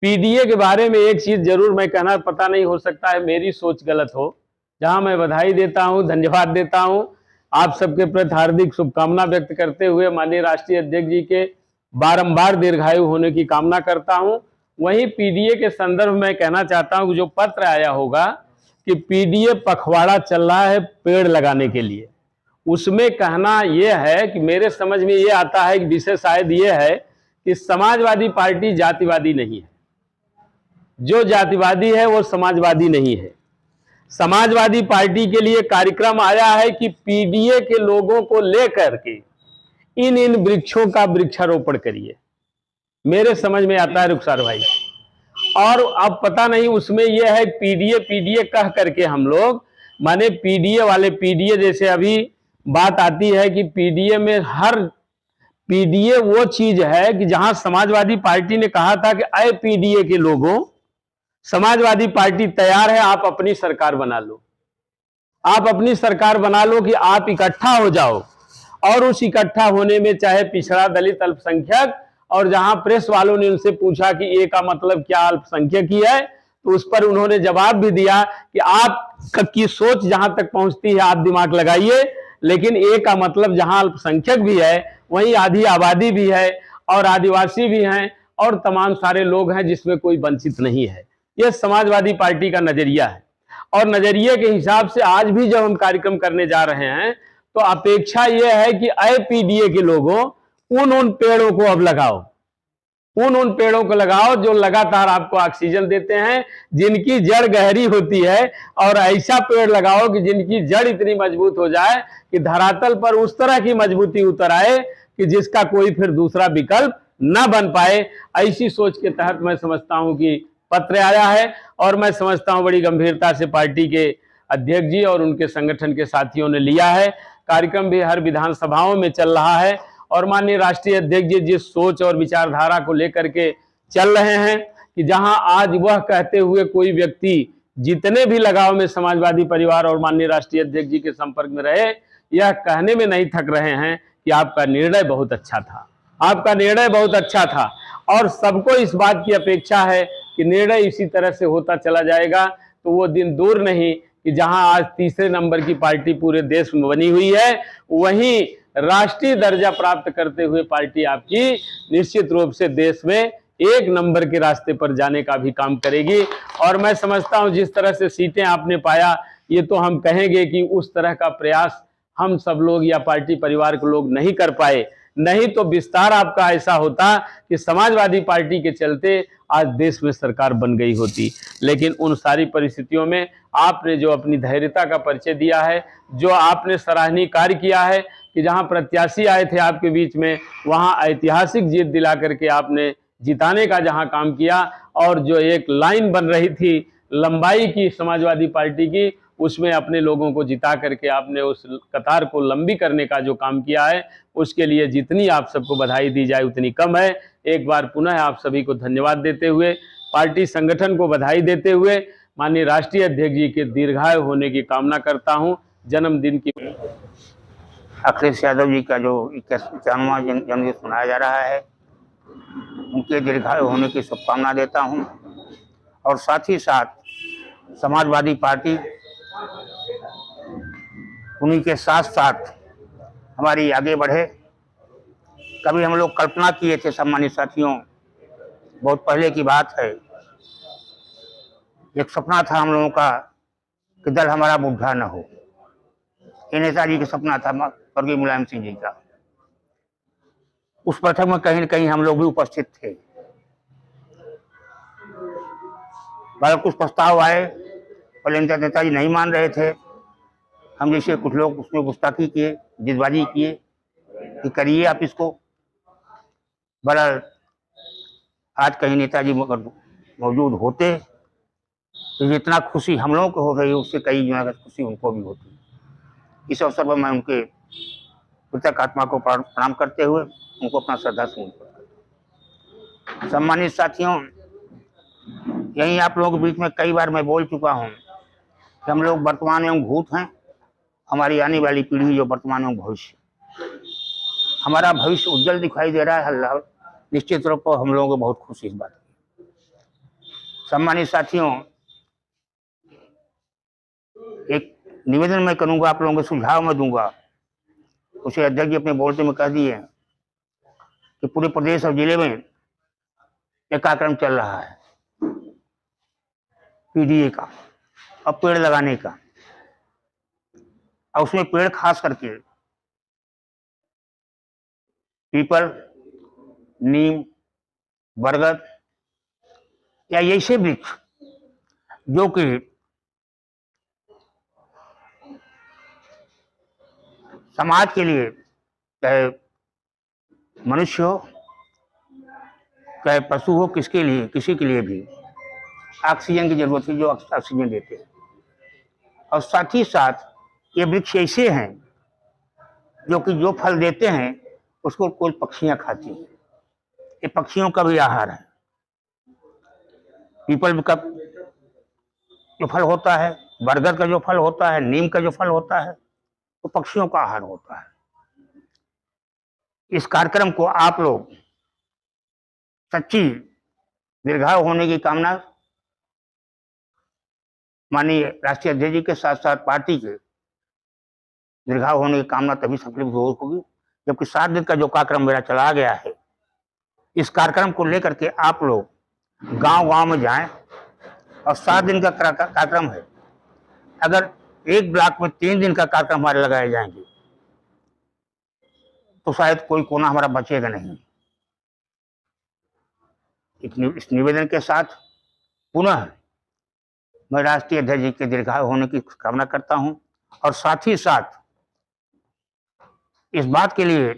पीडीए के बारे में एक चीज जरूर मैं कहना, पता नहीं हो सकता है मेरी सोच गलत हो, जहां मैं बधाई देता हूं, धन्यवाद देता हूं, आप सबके प्रति हार्दिक शुभकामना व्यक्त करते हुए माननीय राष्ट्रीय अध्यक्ष जी के बारंबार दीर्घायु होने की कामना करता हूं। वहीं पीडीए के संदर्भ में कहना चाहता हूं कि जो पत्र आया होगा कि पीडीए पखवाड़ा चल रहा है पेड़ लगाने के लिए, उसमें कहना यह है कि मेरे समझ में ये आता है कि विषय शायद ये है कि समाजवादी पार्टी जातिवादी नहीं है। जो जातिवादी है वो समाजवादी नहीं है। समाजवादी पार्टी के लिए कार्यक्रम आया है कि पीडीए के लोगों को लेकर के इन वृक्षों का वृक्षारोपण करिए। मेरे समझ में आता है रुखसार भाई। और अब पता नहीं उसमें यह है पीडीए कह करके हम लोग, माने पीडीए वाले पीडीए, जैसे अभी बात आती है कि पीडीए में हर पीडीए वो चीज है कि जहां समाजवादी पार्टी ने कहा था कि अय पीडीए के लोगों, समाजवादी पार्टी तैयार है, आप अपनी सरकार बना लो, आप अपनी सरकार बना लो कि आप इकट्ठा हो जाओ। और उस इकट्ठा होने में चाहे पिछड़ा, दलित, अल्पसंख्यक, और जहां प्रेस वालों ने उनसे पूछा कि ए का मतलब क्या अल्पसंख्यक ही है, तो उस पर उन्होंने जवाब भी दिया कि आपकी सोच जहां तक पहुंचती है आप दिमाग लगाइए, लेकिन ए का मतलब जहां अल्पसंख्यक भी है वहीं आधी आबादी भी है और आदिवासी भी हैं और तमाम सारे लोग हैं जिसमें कोई वंचित नहीं है। यह समाजवादी पार्टी का नजरिया है। और नजरिए के हिसाब से आज भी जब हम कार्यक्रम करने जा रहे हैं तो अपेक्षा यह है कि अय पीडीए के लोगों, उन पेड़ों को अब लगाओ, उन पेड़ों को लगाओ जो लगातार आपको ऑक्सीजन देते हैं, जिनकी जड़ गहरी होती है, और ऐसा पेड़ लगाओ कि जिनकी जड़ इतनी मजबूत हो जाए कि धरातल पर उस तरह की मजबूती उतर आए कि जिसका कोई फिर दूसरा विकल्प न बन पाए। ऐसी सोच के तहत मैं समझता हूं कि पत्र आया है और मैं समझता हूं बड़ी गंभीरता से पार्टी के अध्यक्ष जी और उनके संगठन के साथियों ने लिया है। कार्यक्रम भी हर विधानसभाओं में चल रहा है और माननीय राष्ट्रीय अध्यक्ष जी जिस सोच और विचारधारा को लेकर के चल रहे हैं कि जहां आज वह कहते हुए कोई व्यक्ति जितने भी लगाव में समाजवादी परिवार और माननीय राष्ट्रीय अध्यक्ष जी के संपर्क में रहे, यह कहने में नहीं थक रहे हैं कि आपका निर्णय बहुत अच्छा था, आपका निर्णय बहुत अच्छा था। और सबको इस बात की अपेक्षा है कि निर्णय इसी तरह से होता चला जाएगा तो वो दिन दूर नहीं कि जहां आज तीसरे नंबर की पार्टी पूरे देश में बनी हुई है, वहीं राष्ट्रीय दर्जा प्राप्त करते हुए पार्टी आपकी निश्चित रूप से देश में एक नंबर के रास्ते पर जाने का भी काम करेगी। और मैं समझता हूं जिस तरह से सीटें आपने पाया, ये तो हम कहेंगे कि उस तरह का प्रयास हम सब लोग या पार्टी परिवार के लोग नहीं कर पाए, नहीं तो विस्तार आपका ऐसा होता कि समाजवादी पार्टी के चलते आज देश में सरकार बन गई होती। लेकिन उन सारी परिस्थितियों में आपने जो अपनी धैर्यता का परिचय दिया है, जो आपने सराहनीय कार्य किया है कि जहां प्रत्याशी आए थे आपके बीच में, वहां ऐतिहासिक जीत दिला करके आपने जिताने का जहां काम किया, और जो एक लाइन बन रही थी लंबाई की समाजवादी पार्टी की, उसमें अपने लोगों को जिता करके आपने उस कतार को लंबी करने का जो काम किया है, उसके लिए जितनी आप सबको बधाई दी जाए उतनी कम है। एक बार पुनः आप सभी को धन्यवाद देते हुए, पार्टी संगठन को बधाई देते हुए माननीय राष्ट्रीय अध्यक्ष जी के दीर्घायु होने की कामना करता हूं। जन्मदिन की अखिलेश यादव जी का जो 51वां जन्मदिन मनाया जा रहा है, उनके दीर्घायु होने की शुभकामना देता हूं। और साथ ही साथ समाजवादी पार्टी उन्हीं के साथ साथ हमारी आगे बढ़े। कभी हम लोग कल्पना किए थे सम्मानित साथियों, बहुत पहले की बात है, एक सपना था हम लोगों का कि दल हमारा बुढ़ा न हो। ये नेताजी का सपना था, स्वर्गीय मुलायम सिंह जी का। उस बैठक में कहीं न कहीं हम लोग भी उपस्थित थे। बल्कि कुछ प्रस्ताव आए, पहले नेताजी नहीं मान रहे थे। हम जैसे कुछ लोग उसमें गुस्ताखी किए, जिदबाजी किए कि करिए आप इसको। बहरहाल आज कहीं नेताजी मौजूद होते तो जितना खुशी हम लोगों को हो रही है, उससे कई गुना खुशी उनको भी होती। इस अवसर पर मैं उनके मृतक आत्मा को प्रणाम करते हुए उनको अपना श्रद्धा सुमन। सम्मानित साथियों, यही आप लोगों के बीच में कई बार मैं बोल चुका हूँ कि हम लोग वर्तमान एवं भूत हैं, हमारी आने वाली पीढ़ी जो वर्तमान एवं भविष्य। हमारा भविष्य उज्जवल दिखाई दे रहा है। अल्लाह निश्चित रूप पर हम लोगों को बहुत खुशी इस बात की। सम्मानित साथियों, एक निवेदन मैं करूंगा, आप लोगों को सुझाव मैं दूंगा। उसे अध्यक्ष जी अपने बोलते में कह दिए कि पूरे प्रदेश और जिले में एक कार्यक्रम चल रहा है पीडीए का और पेड़ लगाने का। और उसमें पेड़ खास करके पीपल, नीम, बरगद या ऐसे वृक्ष जो कि समाज के लिए, चाहे मनुष्य हो चाहे पशु हो, किसके लिए, किसी के लिए भी ऑक्सीजन की जरूरत है, जो ऑक्सीजन देते हैं। और साथ ही साथ ये वृक्ष ऐसे हैं जो कि जो फल देते हैं उसको कोई पक्षियां खाती हैं। ये पक्षियों का भी आहार है। पीपल का जो फल होता है, बरगद का जो फल होता है, नीम का जो फल होता है, वो पक्षियों का आहार होता है। इस कार्यक्रम को आप लोग सच्ची दीर्घायु होने की कामना माननीय राष्ट्रीय अध्यक्ष जी के साथ साथ पार्टी के दीर्घायु होने की कामना तभी सफल होगी जबकि 7 दिन का जो कार्यक्रम मेरा चला गया है, इस कार्यक्रम को लेकर के आप लोग गांव-गांव में जाएं। और 7 दिन का कार्यक्रम है। अगर एक ब्लॉक में 3 दिन का कार्यक्रम हमारे लगाए जाएंगे तो शायद कोई कोना हमारा बचेगा नहीं। इस निवेदन के साथ पुनः मैं राष्ट्रीय अध्यक्ष जी के दीर्घायु होने की कामना करता हूं और साथ ही साथ इस बात के लिए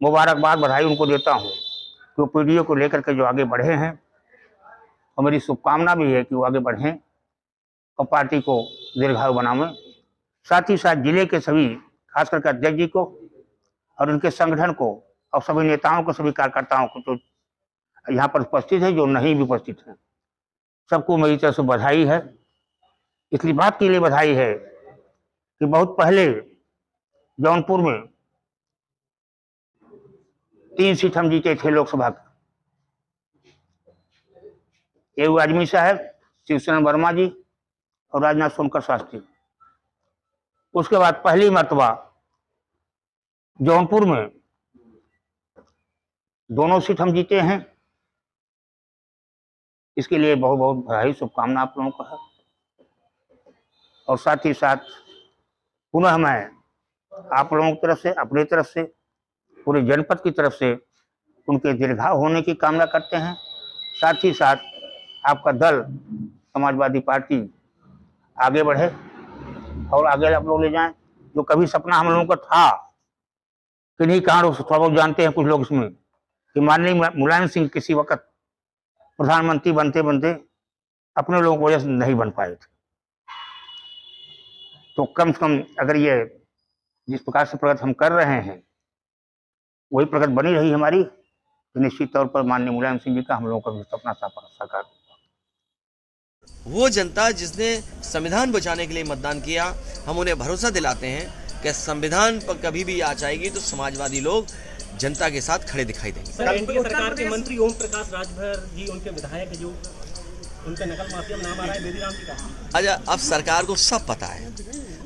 मुबारकबाद, बधाई उनको देता हूं कि वो पीढ़ियों को लेकर के जो आगे बढ़े हैं, और मेरी शुभकामना भी है कि वो आगे बढ़ें और पार्टी को दीर्घायु बनावें। साथ ही साथ जिले के सभी खास करके अध्यक्ष जी को और उनके संगठन को और सभी नेताओं को, सभी कार्यकर्ताओं को तो यहाँ पर उपस्थित है, जो नहीं भी उपस्थित है, सबको मेरी तरफ से बधाई है। इसलिए बात के लिए बधाई है कि बहुत पहले जौनपुर में 3 सीट हम जीते थे लोकसभा का। एवं आजमी साहब, शिवसेना वर्मा जी और राजनाथ सोनकर शास्त्री। उसके बाद पहली मर्तबा जौनपुर में दोनों सीट हम जीते हैं। इसके लिए बहुत बहुत बधाई, शुभकामना आप लोगों को है। और साथ ही साथ पुनः मैं आप लोगों की तरफ से, अपनी तरफ से, पूरे जनपद की तरफ से उनके दीर्घायु होने की कामना करते हैं। साथ ही साथ आपका दल समाजवादी पार्टी आगे बढ़े और आगे आप लोग ले जाएं। जो कभी सपना हम लोगों का था, किन्हीं कारणों से, थोड़ा बहुत जानते हैं कुछ लोग इसमें, कि माननीय मुलायम सिंह किसी वक्त प्रधानमंत्री बनते बनते अपने लोगों की वजह से नहीं बन पाए थे। तो कम से कम अगर ये जिस प्रकार से प्रगति हम कर रहे हैं वही प्रगति बनी रही हमारी, तो निश्चित तौर पर माननीय मुलायम सिंह जी का हम लोगों का भी सपना साकार। वो जनता जिसने संविधान बचाने के लिए मतदान किया, हम उन्हें भरोसा दिलाते हैं कि संविधान पर कभी भी आँच आएगी तो समाजवादी लोग जनता के साथ खड़े दिखाई देंगे। सर, एनडीए सरकार के मंत्री ओम प्रकाश राजभर जी, उनके विधायक जो उनका नकल माफिया में नाम आ रहा है बेदीराम जी का। अच्छा, अब सरकार को सब पता है,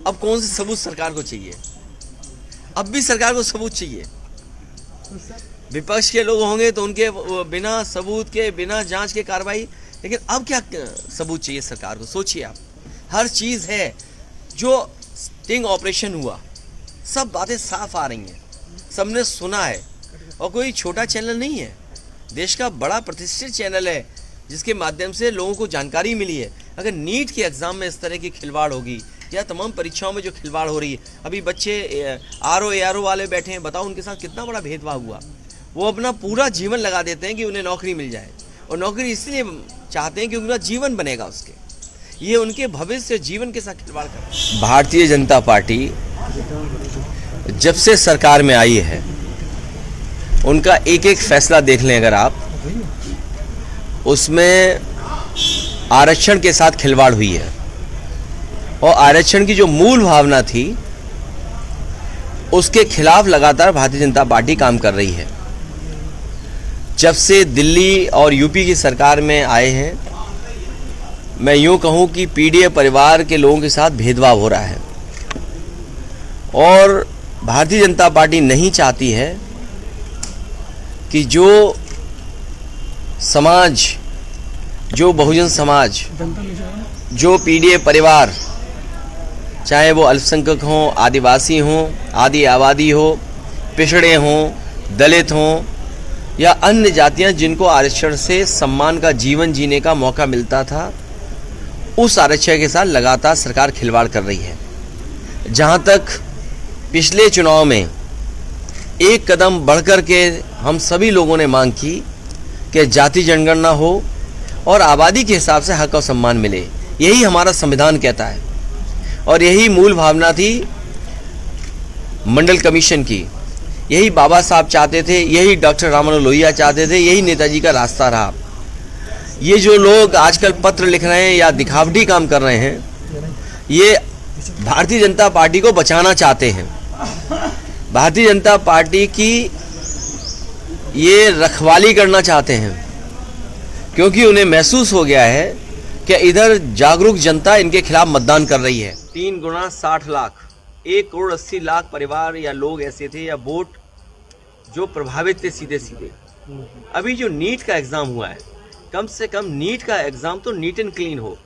अब कौन से सबूत सरकार को चाहिए? अब भी सरकार को सबूत चाहिए। विपक्ष के लोग होंगे तो उनके बिना सबूत के, बिना जांच के कार्रवाई, लेकिन अब क्या सबूत चाहिए सरकार को? सोचिए आप, हर चीज़ है। जो स्टिंग ऑपरेशन हुआ, सब बातें साफ आ रही हैं, सबने सुना है। और कोई छोटा चैनल नहीं है, देश का बड़ा प्रतिष्ठित चैनल है जिसके माध्यम से लोगों को जानकारी मिली है। अगर नीट के एग्ज़ाम में इस तरह की खिलवाड़ होगी या तमाम परीक्षाओं में जो खिलवाड़ हो रही है, अभी बच्चे ARO वाले बैठे हैं, बताओ उनके साथ कितना बड़ा भेदभाव हुआ। वो अपना पूरा जीवन लगा देते हैं कि उन्हें नौकरी मिल जाए, और नौकरी इसलिए चाहते हैं कि उनका जीवन बनेगा उसके, ये उनके भविष्य जीवन के साथ खिलवाड़ कर। भारतीय जनता पार्टी जब से सरकार में आई है, उनका एक एक फैसला देख लें अगर आप, उसमें आरक्षण के साथ खिलवाड़ हुई है। और आरक्षण की जो मूल भावना थी उसके खिलाफ लगातार भारतीय जनता पार्टी काम कर रही है। जब से दिल्ली और यूपी की सरकार में आए हैं, मैं यूं कहूं कि पीडीए परिवार के लोगों के साथ भेदभाव हो रहा है। और भारतीय जनता पार्टी नहीं चाहती है कि जो समाज, जो बहुजन समाज, जो पीडीए परिवार, चाहे वो अल्पसंख्यक हों, आदिवासी हों, आदि आबादी हो, पिछड़े हों, दलित हों या अन्य जातियां जिनको आरक्षण से सम्मान का जीवन जीने का मौका मिलता था, उस आरक्षण के साथ लगातार सरकार खिलवाड़ कर रही है। जहां तक पिछले चुनाव में एक कदम बढ़कर के हम सभी लोगों ने मांग की कि जाति जनगणना हो और आबादी के हिसाब से हक और सम्मान मिले, यही हमारा संविधान कहता है। और यही मूल भावना थी मंडल कमीशन की, यही बाबा साहब चाहते थे, यही डॉक्टर राम मनोहर लोहिया चाहते थे, यही नेताजी का रास्ता रहा। ये जो लोग आजकल पत्र लिख रहे हैं या दिखावटी काम कर रहे हैं, ये भारतीय जनता पार्टी को बचाना चाहते हैं। भारतीय जनता पार्टी की ये रखवाली करना चाहते हैं, क्योंकि उन्हें महसूस हो गया है कि इधर जागरूक जनता इनके खिलाफ मतदान कर रही है। 3 गुना 60 लाख, 1 करोड़ 80 लाख परिवार या लोग ऐसे थे या वोट जो प्रभावित थे सीधे सीधे। अभी जो नीट का एग्ज़ाम हुआ है, कम से कम नीट का एग्ज़ाम तो नीट एंड क्लीन हो,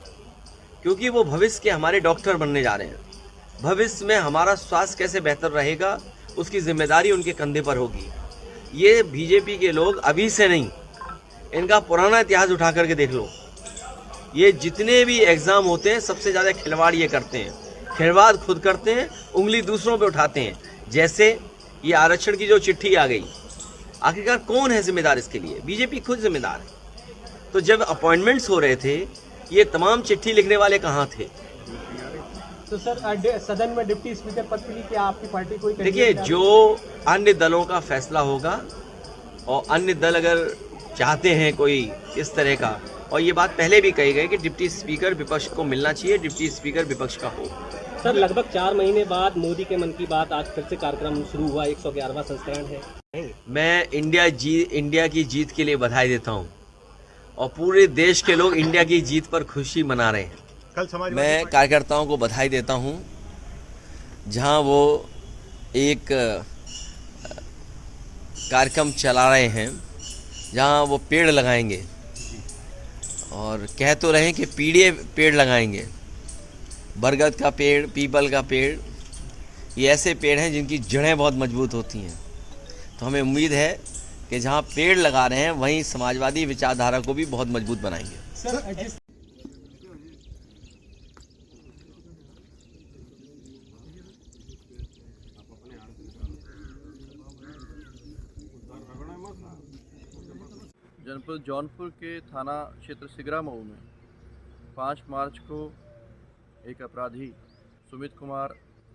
क्योंकि वो भविष्य के हमारे डॉक्टर बनने जा रहे हैं। भविष्य में हमारा स्वास्थ्य कैसे बेहतर रहेगा, उसकी जिम्मेदारी उनके कंधे पर होगी। ये बीजेपी के लोग अभी से नहीं, इनका पुराना इतिहास उठा करके देख लो। ये जितने भी एग्ज़ाम होते हैं, सबसे ज़्यादा खिलवाड़ ये करते हैं, खिलवाड़ खुद करते हैं, उंगली दूसरों पे उठाते हैं। जैसे ये आरक्षण की जो चिट्ठी आ गई, आखिरकार कौन है जिम्मेदार इसके लिए? बीजेपी खुद जिम्मेदार है। तो जब अपॉइंटमेंट्स हो रहे थे, ये तमाम चिट्ठी लिखने वाले कहाँ थे? तो सर सदन में डिप्टी स्पीकर पद के लिए क्या आपकी पार्टी कोई देखिए, जो अन्य दलों का फैसला होगा और अन्य दल अगर चाहते हैं कोई इस तरह का, और ये बात पहले भी कही गई कि डिप्टी स्पीकर विपक्ष को मिलना चाहिए, डिप्टी स्पीकर विपक्ष का हो। सर लगभग 4 महीने बाद मोदी के मन की बात आज फिर से कार्यक्रम शुरू हुआ, 111वां संस्करण है। मैं इंडिया की जीत के लिए बधाई देता हूँ और पूरे देश के लोग इंडिया की जीत पर खुशी मना रहे हैं। मैं कार्यकर्ताओं को बधाई देता हूँ जहाँ वो एक कार्यक्रम चला रहे हैं जहाँ वो पेड़ लगाएंगे और कह तो रहे हैं कि पेड़ लगाएंगे, बरगद का पेड़, पीपल का पेड़, ये ऐसे पेड़ हैं जिनकी जड़ें बहुत मजबूत होती हैं। तो हमें उम्मीद है कि जहाँ पेड़ लगा रहे हैं वहीं समाजवादी विचारधारा को भी बहुत मजबूत बनाएंगे। जनपद जौनपुर के थाना क्षेत्र सिगरा मऊ में 5 मार्च को एक अपराधी सुमित कुमार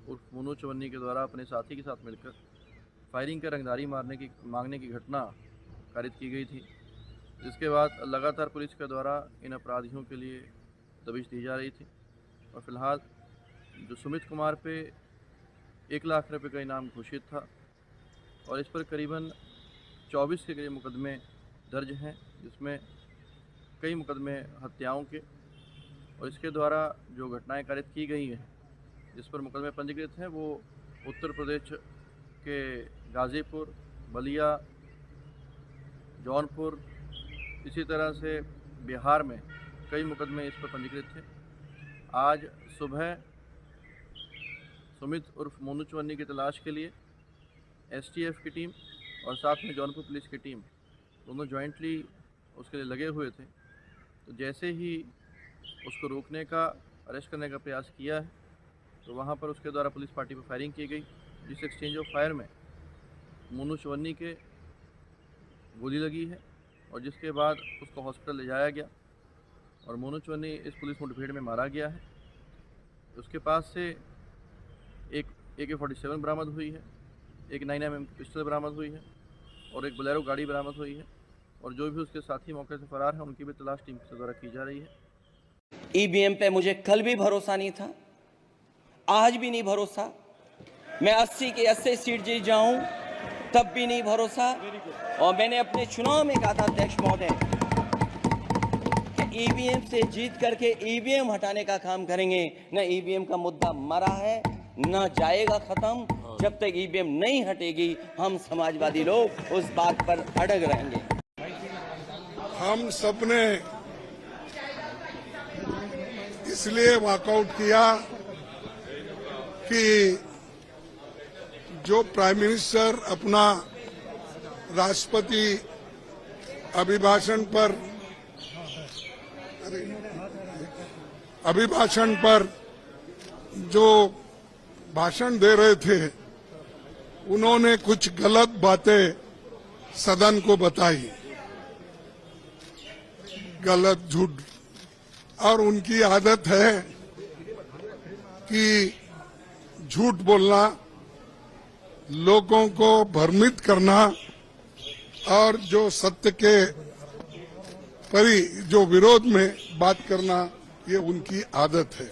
उर्फ मोनू चवन्नी के द्वारा अपने साथी के साथ मिलकर फायरिंग कर रंगदारी मांगने की घटना कारित की गई थी, जिसके बाद लगातार पुलिस के द्वारा इन अपराधियों के लिए दबिश दी जा रही थी और फिलहाल जो सुमित कुमार पे 1 लाख रुपये का इनाम घोषित था और इस पर करीबन 24 के करीब मुकदमे दर्ज हैं, जिसमें कई मुकदमे हत्याओं के और इसके द्वारा जो घटनाएं कारित की गई हैं जिस पर मुकदमे पंजीकृत हैं वो उत्तर प्रदेश के गाज़ीपुर, बलिया, जौनपुर, इसी तरह से बिहार में कई मुकदमे इस पर पंजीकृत थे। आज सुबह सुमित उर्फ मोनू चवन्नी की तलाश के लिए STF की टीम और साथ में जौनपुर पुलिस की टीम दोनों जॉइंटली उसके लिए लगे हुए थे। तो जैसे ही उसको रोकने का, अरेस्ट करने का प्रयास किया है तो वहाँ पर उसके द्वारा पुलिस पार्टी पर फायरिंग की गई, जिस एक्सचेंज ऑफ फायर में मोनू चवन्नी के गोली लगी है और जिसके बाद उसको हॉस्पिटल ले जाया गया और मोनू चवन्नी इस पुलिस मुठभेड़ में मारा गया है। उसके पास से एक AK-47 बरामद हुई है, एक 9mm पिस्टल बरामद हुई है और एक बोलेरो गाड़ी बरामद हुई है और जो भी उसके साथी मौके से फरार हैं उनकी भी तलाश टीम के द्वारा की जा रही है। EVM पे मुझे कल भी भरोसा नहीं था, आज भी नहीं भरोसा। मैं 80 के 80 सीट जीत जाऊं तब भी नहीं भरोसा। और मैंने अपने चुनाव में कहा था अध्यक्ष महोदय कि EVM से जीत करके EVM हटाने का काम करेंगे। न EVM का मुद्दा मरा है न जाएगा खत्म। जब तक EVM नहीं हटेगी हम समाजवादी लोग उस बात पर अड़ग रहेंगे। हम सबने इसलिए वॉकआउट किया कि जो प्राइम मिनिस्टर अपना राष्ट्रपति अभिभाषण पर जो भाषण दे रहे थे उन्होंने कुछ गलत बातें सदन को बताई, गलत झूठ, और उनकी आदत है कि झूठ बोलना, लोगों को भ्रमित करना और जो सत्य के जो विरोध में बात करना, ये उनकी आदत है।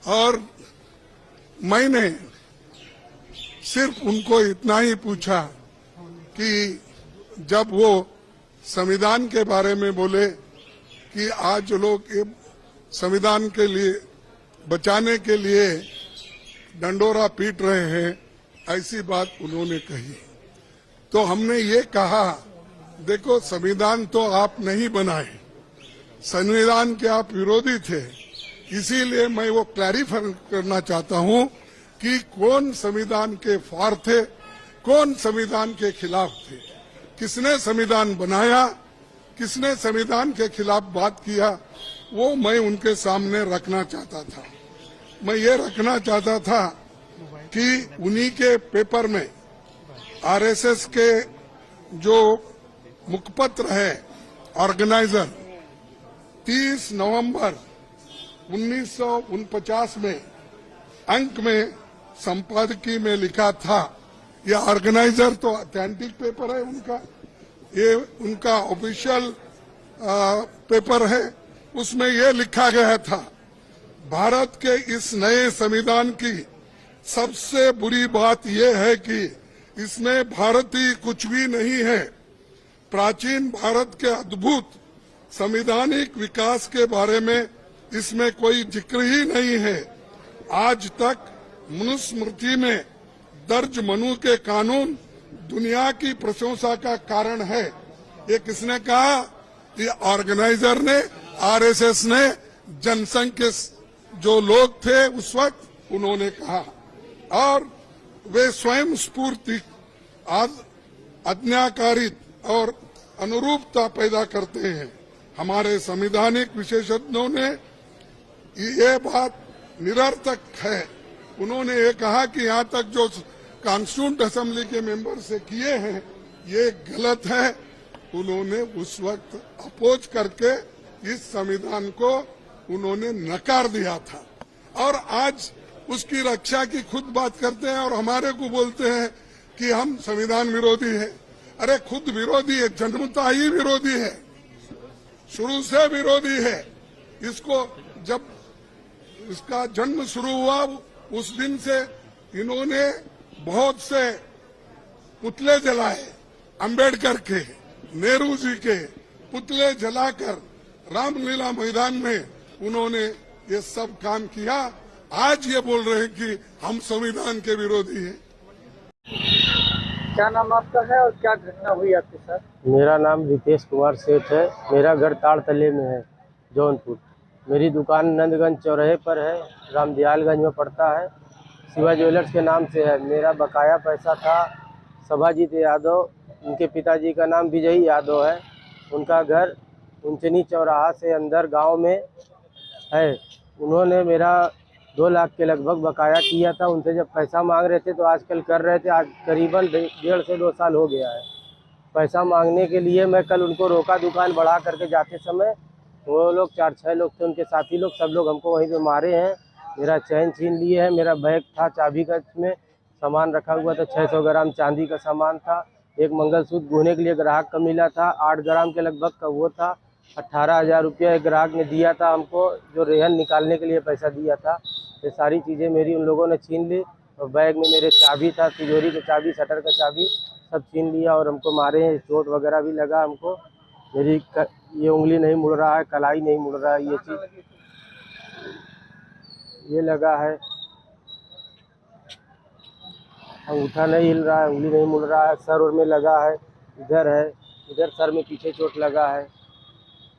और मैंने सिर्फ उनको इतना ही पूछा कि जब वो संविधान के बारे में बोले कि आज लोग संविधान के लिए बचाने के लिए डंडोरा पीट रहे हैं, ऐसी बात उन्होंने कही। तो हमने ये कहा, देखो संविधान तो आप नहीं बनाए, संविधान के आप विरोधी थे, इसीलिए मैं वो क्लैरिफाई करना चाहता हूं कि कौन संविधान के फार थे, कौन संविधान के खिलाफ थे, किसने संविधान बनाया, किसने संविधान के खिलाफ बात किया, वो मैं उनके सामने रखना चाहता था। मैं ये रखना चाहता था कि उन्हीं के पेपर में आरएसएस के जो मुखपत्र है ऑर्गेनाइजर 30 नवंबर 1949 में अंक में संपादकीय में लिखा था। ये ऑर्गेनाइजर तो ऑथेंटिक पेपर है उनका, ये उनका ऑफिशियल पेपर है। उसमें ये लिखा गया था, भारत के इस नए संविधान की सबसे बुरी बात यह है कि इसमें भारतीय कुछ भी नहीं है। प्राचीन भारत के अद्भुत संवैधानिक विकास के बारे में इसमें कोई जिक्र ही नहीं है। आज तक मनुस्मृति में दर्ज मनु के कानून दुनिया की प्रशंसा का कारण है। ये किसने कहा? ये ऑर्गेनाइजर ने, आरएसएस ने, जनसंघ के जो लोग थे उस वक्त उन्होंने कहा, और वे स्वयं स्फूर्ति आज्ञाकारित और अनुरूपता पैदा करते हैं। हमारे संवैधानिक विशेषज्ञों ने ये बात निरर्थक है। उन्होंने ये कहा कि यहाँ तक जो कॉन्स्टिट्यूंट असेंबली के मेंबर से किए हैं ये गलत है। उन्होंने उस वक्त अपोज करके इस संविधान को उन्होंने नकार दिया था, और आज उसकी रक्षा की खुद बात करते हैं और हमारे को बोलते हैं कि हम संविधान विरोधी है। अरे खुद विरोधी है, जन्मता ही विरोधी है, शुरू से विरोधी है। इसको जब इसका जन्म शुरू हुआ उस दिन से इन्होंने बहुत से पुतले जलाए, अंबेडकर के, नेहरू जी के पुतले जलाकर रामलीला मैदान में उन्होंने ये सब काम किया। आज ये बोल रहे हैं कि हम संविधान के विरोधी हैं। क्या नाम आपका है और क्या घटना हुई आपके साथ? मेरा नाम रितेश कुमार सेठ है। मेरा घर ताड़तले में है, जौनपुर। मेरी दुकान नंदगंज चौराहे पर है, रामदयालगंज में पड़ता है, शिवा ज्वेलर्स के नाम से है। मेरा बकाया पैसा था। सभाजीत यादव, उनके पिताजी का नाम विजयी यादव है। उनका घर उंचनी चौराहा से अंदर गांव में है। उन्होंने मेरा 2 लाख के लगभग बकाया किया था। उनसे जब पैसा मांग रहे थे तो आजकल कर रहे थे, आज करीबन 1.5 से 2 साल हो गया है। पैसा मांगने के लिए मैं कल उनको रोका, दुकान बढ़ा करके जाते समय वो लोग 4-6 लोग थे, उनके साथी लोग, सब लोग हमको वहीं पे मारे हैं। मेरा चैन छीन लिए हैं। मेरा बैग था, चाबी का में सामान रखा हुआ था, 600 ग्राम चांदी का सामान था। एक मंगलसूत्र गूंथने के लिए ग्राहक का मिला था, 8 ग्राम के लगभग का वो था। 18,000 रुपया एक ग्राहक ने दिया था हमको, जो रेहन निकालने के लिए पैसा दिया था। ये सारी चीज़ें मेरी उन लोगों ने छीन ली, और बैग में मेरे चाबी था, तिजोरी की चाबी, शटर का चाबी, सब छीन लिया और हमको मारे हैं। चोट वगैरह भी लगा हमको। मेरी ये उंगली नहीं मुड़ रहा है, कलाई नहीं मुड़ रहा है, ये चीज़ ये लगा है, अंगूठा नहीं हिल रहा है, उंगली नहीं मुड़ रहा है, सर में लगा है, इधर है, इधर सर में पीछे चोट लगा है।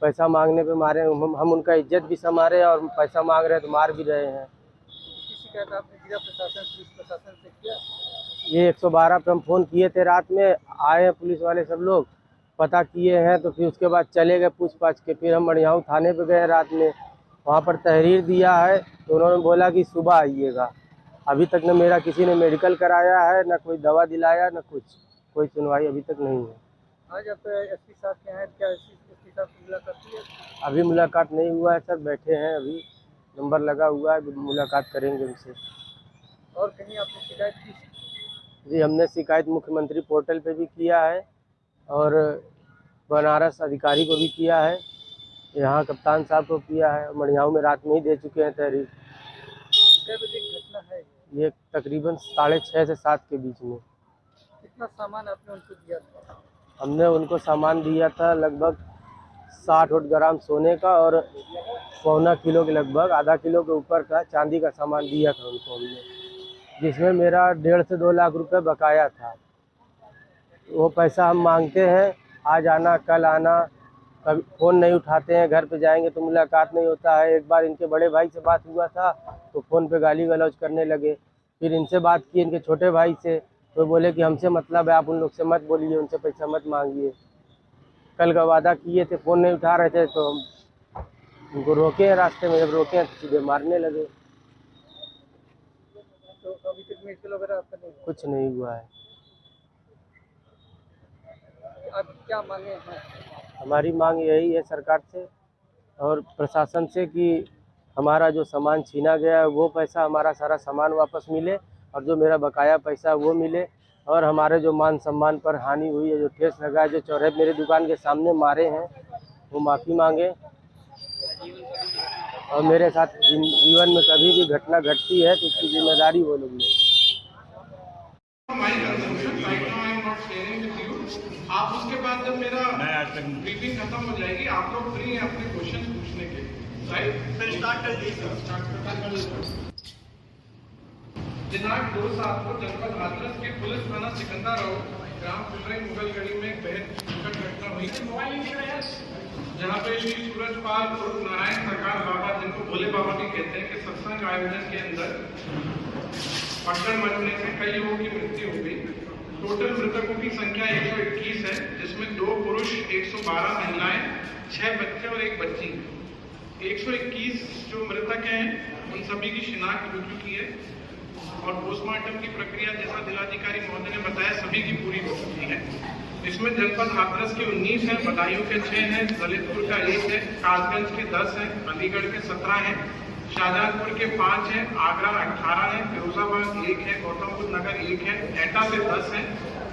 पैसा मांगने पे मारे हम उनका इज्जत भी संभाले और पैसा मांग रहे हैं तो मार भी रहे हैं। शिकायत आपने जिला प्रशासन, पुलिस प्रशासन से किया? ये 112 पे हम फ़ोन किए थे, रात में आए हैं पुलिस वाले सब लोग, पता किए हैं, तो फिर उसके बाद चले गए पूछ-पाछ के। फिर हम मड़ियाऊ थाने पे गए रात में, वहाँ पर तहरीर दिया है, तो उन्होंने बोला कि सुबह आइएगा। अभी तक न मेरा किसी ने मेडिकल कराया है, न कोई दवा दिलाया, न कुछ, कोई सुनवाई अभी तक नहीं है। आज आप एसपी साहब के हैं, क्या एसपी साहब से मुलाकात की है? अभी मुलाकात नहीं हुआ है सर, बैठे हैं, अभी नंबर लगा हुआ है, मुलाकात करेंगे उनसे। और कहीं आपने शिकायत की? जी, हमने शिकायत मुख्यमंत्री पोर्टल पे भी किया है और बनारस अधिकारी को भी किया है, यहाँ कप्तान साहब को किया है, मड़ियाऊ में रात में ही दे चुके हैं तहरीर। कितने बजे घटना है? ये तकरीबन 6:30 से 7 के बीच में। कितना सामान आपने उनको दिया था? हमने उनको सामान दिया था लगभग 60 ग्राम सोने का और 1.25 किलो के लगभग, आधा किलो के ऊपर का चांदी का सामान दिया था उनको हमने, जिसमें मेरा 1.5 से 2 लाख रुपए बकाया था। वो पैसा हम मांगते हैं, आज आना कल आना, कभी फ़ोन नहीं उठाते हैं, घर पे जाएंगे तो मुलाकात नहीं होता है। एक बार इनके बड़े भाई से बात हुआ था तो फ़ोन पे गाली गलौज करने लगे। फिर इनसे बात की इनके छोटे भाई से, तो बोले कि हमसे मतलब है, आप उन लोग से मत बोलिए, उनसे पैसा मत मांगिए। कल का वादा किए थे, फ़ोन नहीं उठा रहे थे तो हम उनको रोके हैं रास्ते में, जब रोके हैं तो सीधे मारने लगे। तो अभी तक मेडिकल वगैरह आपका नहीं? कुछ नहीं हुआ है। आप क्या मांगे हैं? हमारी मांग यही है सरकार से और प्रशासन से कि हमारा जो सामान छीना गया है वो पैसा, हमारा सारा सामान वापस मिले और जो मेरा बकाया पैसा वो मिले, और हमारे जो मान सम्मान पर हानि हुई है, जो ठेस लगा है, जो चौराहे मेरी दुकान के सामने मारे हैं, वो माफ़ी मांगे। और मेरे साथ जीवन में कभी भी घटना घटती है तो उसकी जिम्मेदारी वो लोग लें। आप उसके बाद जब मेरा ब्रीफिंग खत्म हो जाएगी, आप लोग फ्री हैं अपने क्वेश्चन पूछने के, राइट? फिर स्टार्ट कर दीजिए। दिनांक 2/7 को जनपद हाथरस के पुलिस थाना सिकंदराबाद ग्राम पिलरई मुगलगढ़ी में एक बेहद दुखद घटना हुई, जहाँ पे श्री सूरजपाल उर्फ नारायण सरकार बाबा, जिनको भोले बाबा भी कहते हैं, के सत्संग आयोजन के अंदर पटखड़ मचने से कई लोगों की मृत्यु हो गई। टोटल मृतकों की संख्या 121 है, जिसमें 2 पुरुष, 112 महिलाएं, 6 बच्चे और 1 बच्ची। 121 जो मृतक हैं उन सभी की शिनाख्त हो चुकी है और पोस्टमार्टम की प्रक्रिया, जैसा जिलाधिकारी महोदय ने बताया, सभी की पूरी हो चुकी है। इसमें जनपद हाथरस के 19 हैं, बदायूं के 6 हैं, ललितपुर का 1 है, कासगंज के 10 हैं, अलीगढ़ के 17 हैं, शाहजहांपुर के 5 हैं, आगरा 18 है, फिरोजाबाद 1 है, गौतम बुद्ध नगर 1 है, एटा से 10 है,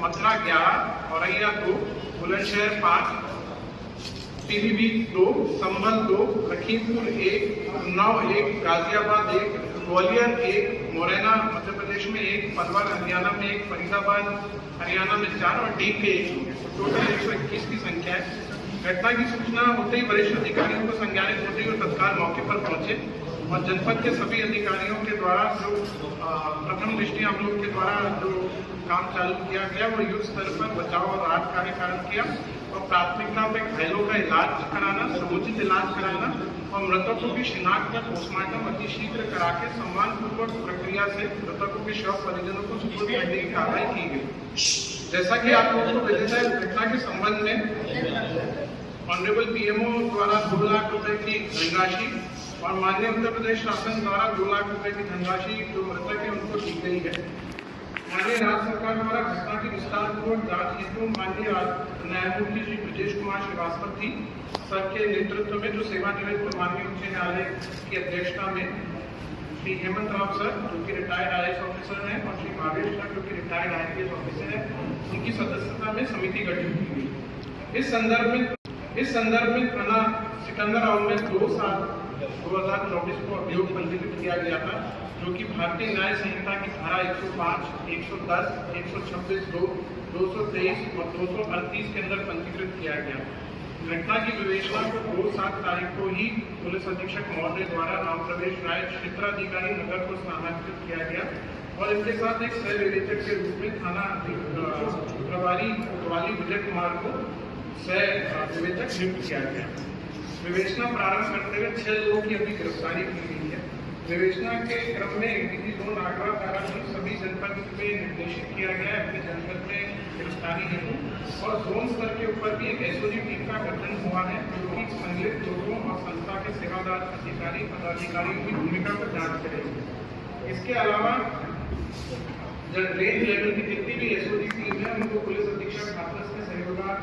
मथुरा 11, औरैया 2, बुलंदशहर 5, पीलीभीत 2, संभल 2, लखीमपुर 1, उन्नाव 1, गाजियाबाद 1, ग्वालियर 1, मुरैना मध्य प्रदेश में 1, पलवल हरियाणा में 1, फरीदाबाद हरियाणा में 4 और डीग के 1। टोटल 121 की संख्या है। घटना की सूचना होते ही वरिष्ठ अधिकारियों को संज्ञानित होते हुए तत्काल मौके पर पहुंचे और जनपद के सभी अधिकारियों के द्वारा जो प्रथम दृष्टि हम लोग के द्वारा जो काम चालू किया गया वो युद्ध स्तर पर बचाव और राहत कार्य किया और प्राथमिकता पे घायलों का इलाज कराना, समुचित इलाज कराना और मृतकों की शिनाख्त कर पोस्टमार्टम अतिशीघ्र करा के सम्मानपूर्वक प्रक्रिया से मृतकों के शव परिजनों को सुपुर्द करने की कार्रवाई की गई। जैसा कि आप लोगों को विदित है, घटना के संबंध में ऑनरेबल पीएमओ द्वारा 2 लाख रुपए की धनराशि और माननीय उत्तर प्रदेश शासन द्वारा 2 लाख रुपए की धनराशि जो मृतक है उनको दी गई है। माननीय राज्य सरकार द्वारा घटना की विस्तारपूर्वक जांच हेतु माननीय न्यायमूर्ति श्री ब्रजेश कुमार श्रीवास्तव जी सर के नेतृत्व में, जो सेवानिवृत्त माननीय उच्च न्यायालय की अध्यक्षता में, श्री हेमंत राव सर जो कि रिटायर्ड IAS ऑफिसर हैं और श्री भावेश सर जो कि रिटायर्ड IPS ऑफिसर हैं, उनकी सदस्यता में समिति गठित की गई। इस संदर्भ में थाना सिकंदराबाद में 2/7/2024 को अभियोग पंजीकृत किया गया था, जो कि भारतीय न्याय संहिता की धारा 105, 110, 126(2), 223 और 238 के अंदर पंजीकृत किया गया। घटना की विवेचना को 2/7 तारीख को ही पुलिस अधीक्षक महोदय द्वारा नाम प्रवेश राय क्षेत्राधिकारी नगर को स्थानांतरित किया गया और इनके साथ एक सह विवेचक के रूप में थाना प्रभारी कोतवाली विजय कुमार को सह विवेचक नियुक्त किया गया। विवेचना प्रारंभ करते हुए 6 लोगों की अभी गिरफ्तारी की गई है। विवेचना के क्रम में एडीजी 2 नागरा द्वारा सभी जनपद में निर्देशित किया गया है अपने जनपद में गिरफ्तारी हेतु और जोन स्तर के ऊपर भी एक SOG टीम का गठन हुआ है, जो कि संलिप्त लोगों और संस्था के सेवादार अधिकारी पदाधिकारियों की भूमिका पर जांच करेगी। इसके अलावा रेंज लेवल की जितनी भी SOG टीम है उनको पुलिस अधीक्षक हाथरस के सहयोगात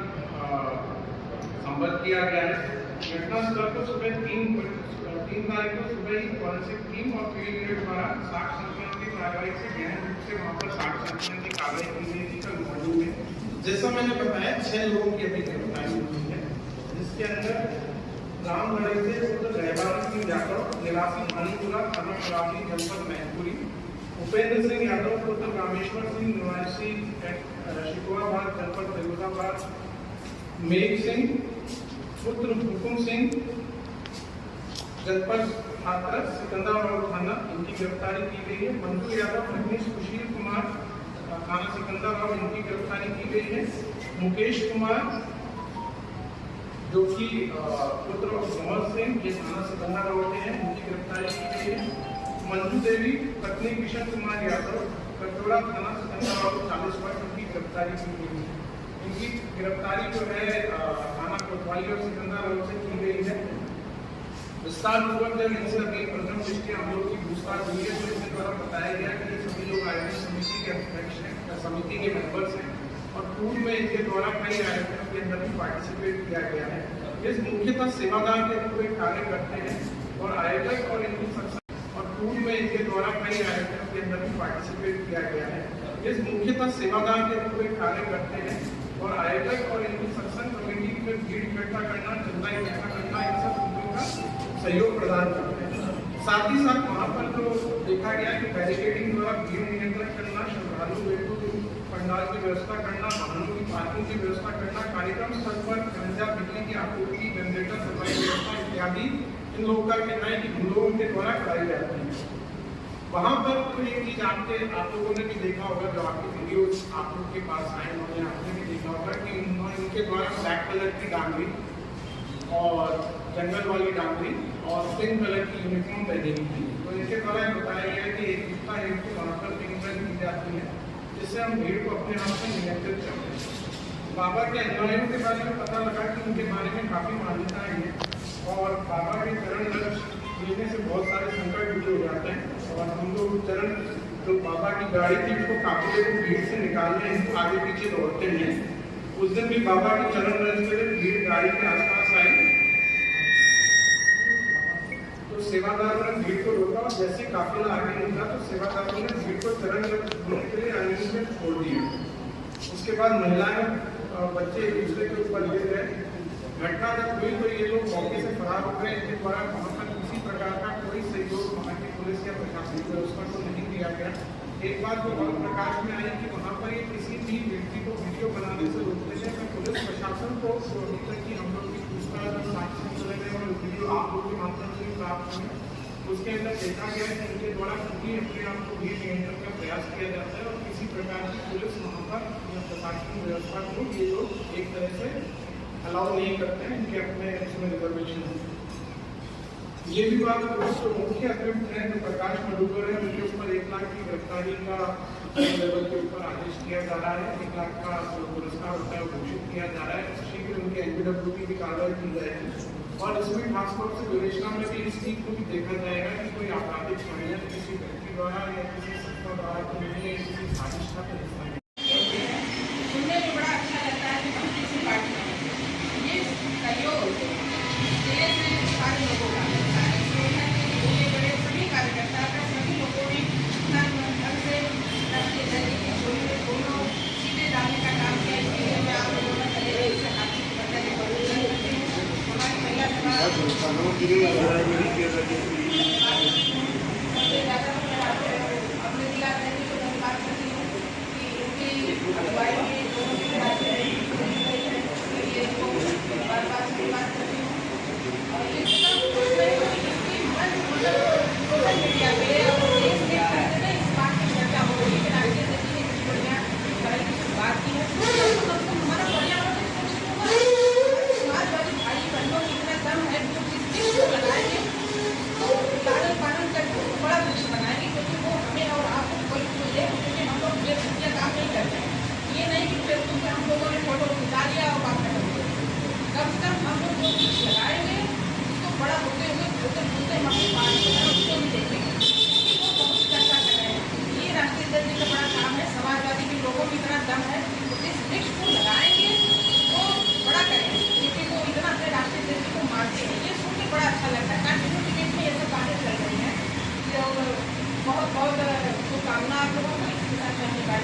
संबद्ध किया गया है। घटना स्थल को सुबह 3 तारीख को सुबह ही फॉरेंसिक टीम और फील्ड यूनिट द्वारा साक्ष्य संकलन की कार्रवाई से गहन रूप से वहां पर साक्ष्य संकलन की कार्रवाई की गई थी। कल मौजूद है, जैसा मैंने बताया 6 लोगों की अभी गिरफ्तारी हुई है, जिसके अंदर रामगढ़ से रहबारी सिंह यादव निवासी भानीपुरा थाना प्रभावी जनपद मैनपुरी, उपेंद्र सिंह यादव पुत्र रामेश्वर सिंह निवासी शिकोराबाद जनपद फिरोजाबाद, मेघ सिंह पुत्र हुकुम सिंह जनपद हाथरस सिकंदराबाद थाना, इनकी गिरफ्तारी की गई है। मंजू यादव मनीष सुशील कुमार थाना सिकंदराबाद, इनकी गिरफ्तारी की गई है। मुकेश कुमार जो कि पुत्र मोहन सिंह ये थाना सिकंदराबाद के हैं, इनकी गिरफ्तारी की गई है। मंजू देवी पत्नी किशन कुमार यादव कटोरा थाना सिकंदराबाद 40 वर्ष, उनकी गिरफ्तारी की गई है। इनकी गिरफ्तारी जो है थाना कोतवाली और सिकंदराबाद से की गई है। विस्तार पूर्वक जब इनसे अभी प्रथम दृष्टि हम लोग की पूछताछ हुई है तो इनके द्वारा बताया गया कि ये सभी लोग आयोजन समिति के अध्यक्ष हैं, समिति के मेंबर्स हैं और पूर्व में इनके द्वारा कई आयोजनों के अंदर भी पार्टिसिपेट किया गया है। इस मुख्यतः सेवादार के रूप में कार्य करते हैं और आयोजक और इनकी संस्था और पूर्व में इनके द्वारा कई आयोजनों के अंदर भी पार्टिसिपेट किया गया है। ये मुख्यतः सेवादार के रूप में कार्य करते हैं और आयोजक और इनकी सत्संग कमेटी में भीड़ इकट्ठा करना, चंदा इकट्ठा करना, इन सब चीजों का सहयोग प्रदान करते हैं। साथ ही साथ वहाँ पर जो देखा गया कि बैरिकेडिंग द्वारा भीड़ नियंत्रण करना, श्रद्धालु पंडाल की व्यवस्था करना, वाहनों की पार्किंग की व्यवस्था करना, कार्यक्रम स्थल पर खर्चा, बिजली की आपूर्ति, जनरेटर सफाई व्यवस्था इत्यादि इन लोगों का कहना है कि हम लोगों के द्वारा कराई जाती है। वहाँ पर तो ये चीज आप लोगों ने भी देखा होगा, जो आपके वीडियो आप लोग के पास आए होंगे, आपने भी देखा होगा कि इनके द्वारा ब्लैक कलर की डांगरी और जंगल वाली डांगरी और पिंक कलर की यूनिफॉर्म पहनी थी। तो इनके द्वारा बताया गया कि एकता हेतु वहाँ पर पिंक की जाती है, जिससे हम भीड़ को अपने आप से नियंत्रित करते हैं। बाबा के अनुयायियों के बारे में पता लगा कि उनके बारे में काफ़ी मान्यताएं हैं और बाबा के चरण रज लेने से बहुत सारे संकट दूर हो जाते हैं। और हम लोग चरण जो बाबा की गाड़ी थी उसको काफिले को भीड़ से निकालने हेतु आगे पीछे दौड़ते हैं। उस दिन भी बाबा के चरण रज के लिए भीड़ गाड़ी के आसपास आई तो सेवादारों ने भीड़ को रोका और जैसे काफिला आगे निकला तो सेवादारों ने भीड़ को चरण रज होने के लिए आगे में छोड़ दिया। उसके बाद महिलाएं बच्चे एक दूसरे के ऊपर गिर गए। घटना जब हुई तो ये लोग मौके से फरार हो गए। इनके द्वारा वहाँ पर किसी प्रकार का कोई सहयोग वहाँ की पुलिस या प्रशासनिक व्यवस्था को नहीं दिया गया। एक बात तो और प्रकाश में आई कि वहाँ पर ये किसी भी व्यक्ति को वीडियो बनाने से रोकते थे। मैं पुलिस प्रशासन को अभी तक की हम लोग की पूछताछ और साक्ष्य चले गए और वीडियो आप लोग के माध्यम से भी प्राप्त हुए, उसके अंदर देखा गया कि उनके द्वारा खुद ही अपने आप को भीड़ नियंत्रण का प्रयास किया जाता है और किसी प्रकार की पुलिस वहाँ पर या प्रशासनिक व्यवस्था को ये लोग एक तरह से अलाउ नहीं करते हैं। इनके अपने इसमें रिजर्वेशन है। ये भी बात जो मुख्य अभियुक्त है जो प्रकाश मधुकर है, उनके ऊपर 1 लाख की गिरफ्तारी का लेवल के ऊपर आदेश किया जा रहा है। 1 लाख का जो पुरस्कार होता है घोषित किया जा रहा है। शीघ्र उनकी NPW की भी कार्रवाई की जाएगी और इसमें खासतौर से विवेचना में भी इस चीज को भी देखा जाएगा कि कोई आपराधिक षड्यंत्र किसी व्यक्ति द्वारा या किसी संस्था द्वारा तो नहीं है, किसी साजिश का तो हिस्सा है। सुनने में बड़ा अच्छा लगता है कि हम किसी पार्टी में ये सहयोग देश में सारे लोगों का सभी कार्यकर्ता का सभी लोगों ने ढंग से राष्ट्रीय अध्यक्ष की झोली में दोनों सीधे डालने का काम किया। इसके लिए मैं आप लोगों का पहले से आपकी बताने करती हूँ। हमारी महिला अपने जिला अध्यक्ष को धन्यवाद करती हूँ कि उनकी अगुवाई में दोनों की बार बार धन्यवाद करती हूँ। और ये सोशल मीडिया पे और देश में इस बात की चर्चा हो रही है कि राष्ट्रीय अध्यक्ष ने कितनी बढ़िया तरह की बात की है। हमारा पर्यावरण समाजवादी भाई बहनों की इतना दम है जो जिस वृक्ष को लगाएंगे तो लालन पालन करके बड़ा वृक्ष बनाएंगे, क्योंकि वो हमें और आपको कोई ले, क्योंकि हम लोग बेफिक्र काम नहीं करते हैं। ये नहीं कि फेसबुक पे हम लोगों ने फोटो खिंचा लिया और बात कर दी। कम से कम हम लोग जो वृक्ष लगाएंगे उसको बड़ा होते हुए बोलते हम अपनी पार्टी में उसको भी देखेंगे। वो बहुत चर्चा कर रहे हैं। ये राष्ट्रीय अध्यक्ष का बड़ा काम है। समाजवादी के लोगों में इतना दम है तो जिस वृक्ष को लगाएंगे वो बड़ा करेंगे, क्योंकि वो इतना अपने राष्ट्रीय अध्यक्ष को मानते हैं। ये सुन के बड़ा अच्छा लगता है। कंटिन्यू डिबेट में ये सब बातें चल रही हैं। तो बहुत बहुत शुभकामना आप लोगों को। इसके साथ मैं अपनी बात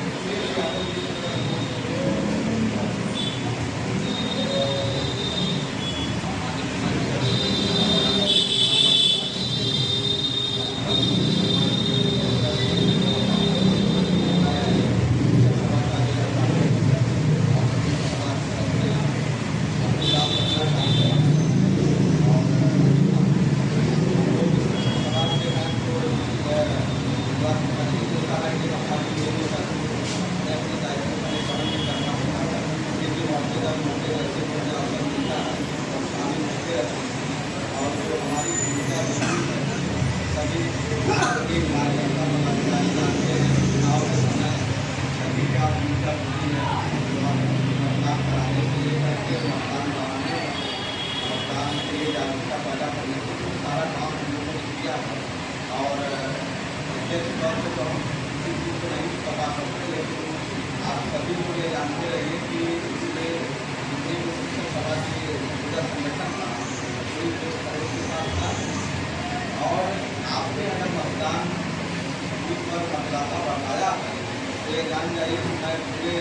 ये जान जाइए कि मैं पूरे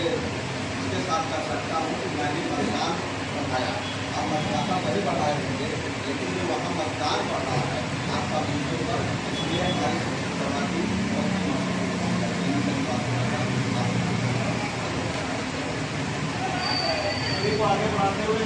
इसके साथ कर सकता हूँ कि मैंने मतदान बढ़ाया। अब मतदाता नहीं बढ़ाए होंगे, लेकिन जो वहाँ मतदान बढ़ा है आपका बिल्कुल पर, इसलिए हमारी सभा की आगे बढ़ाते हुए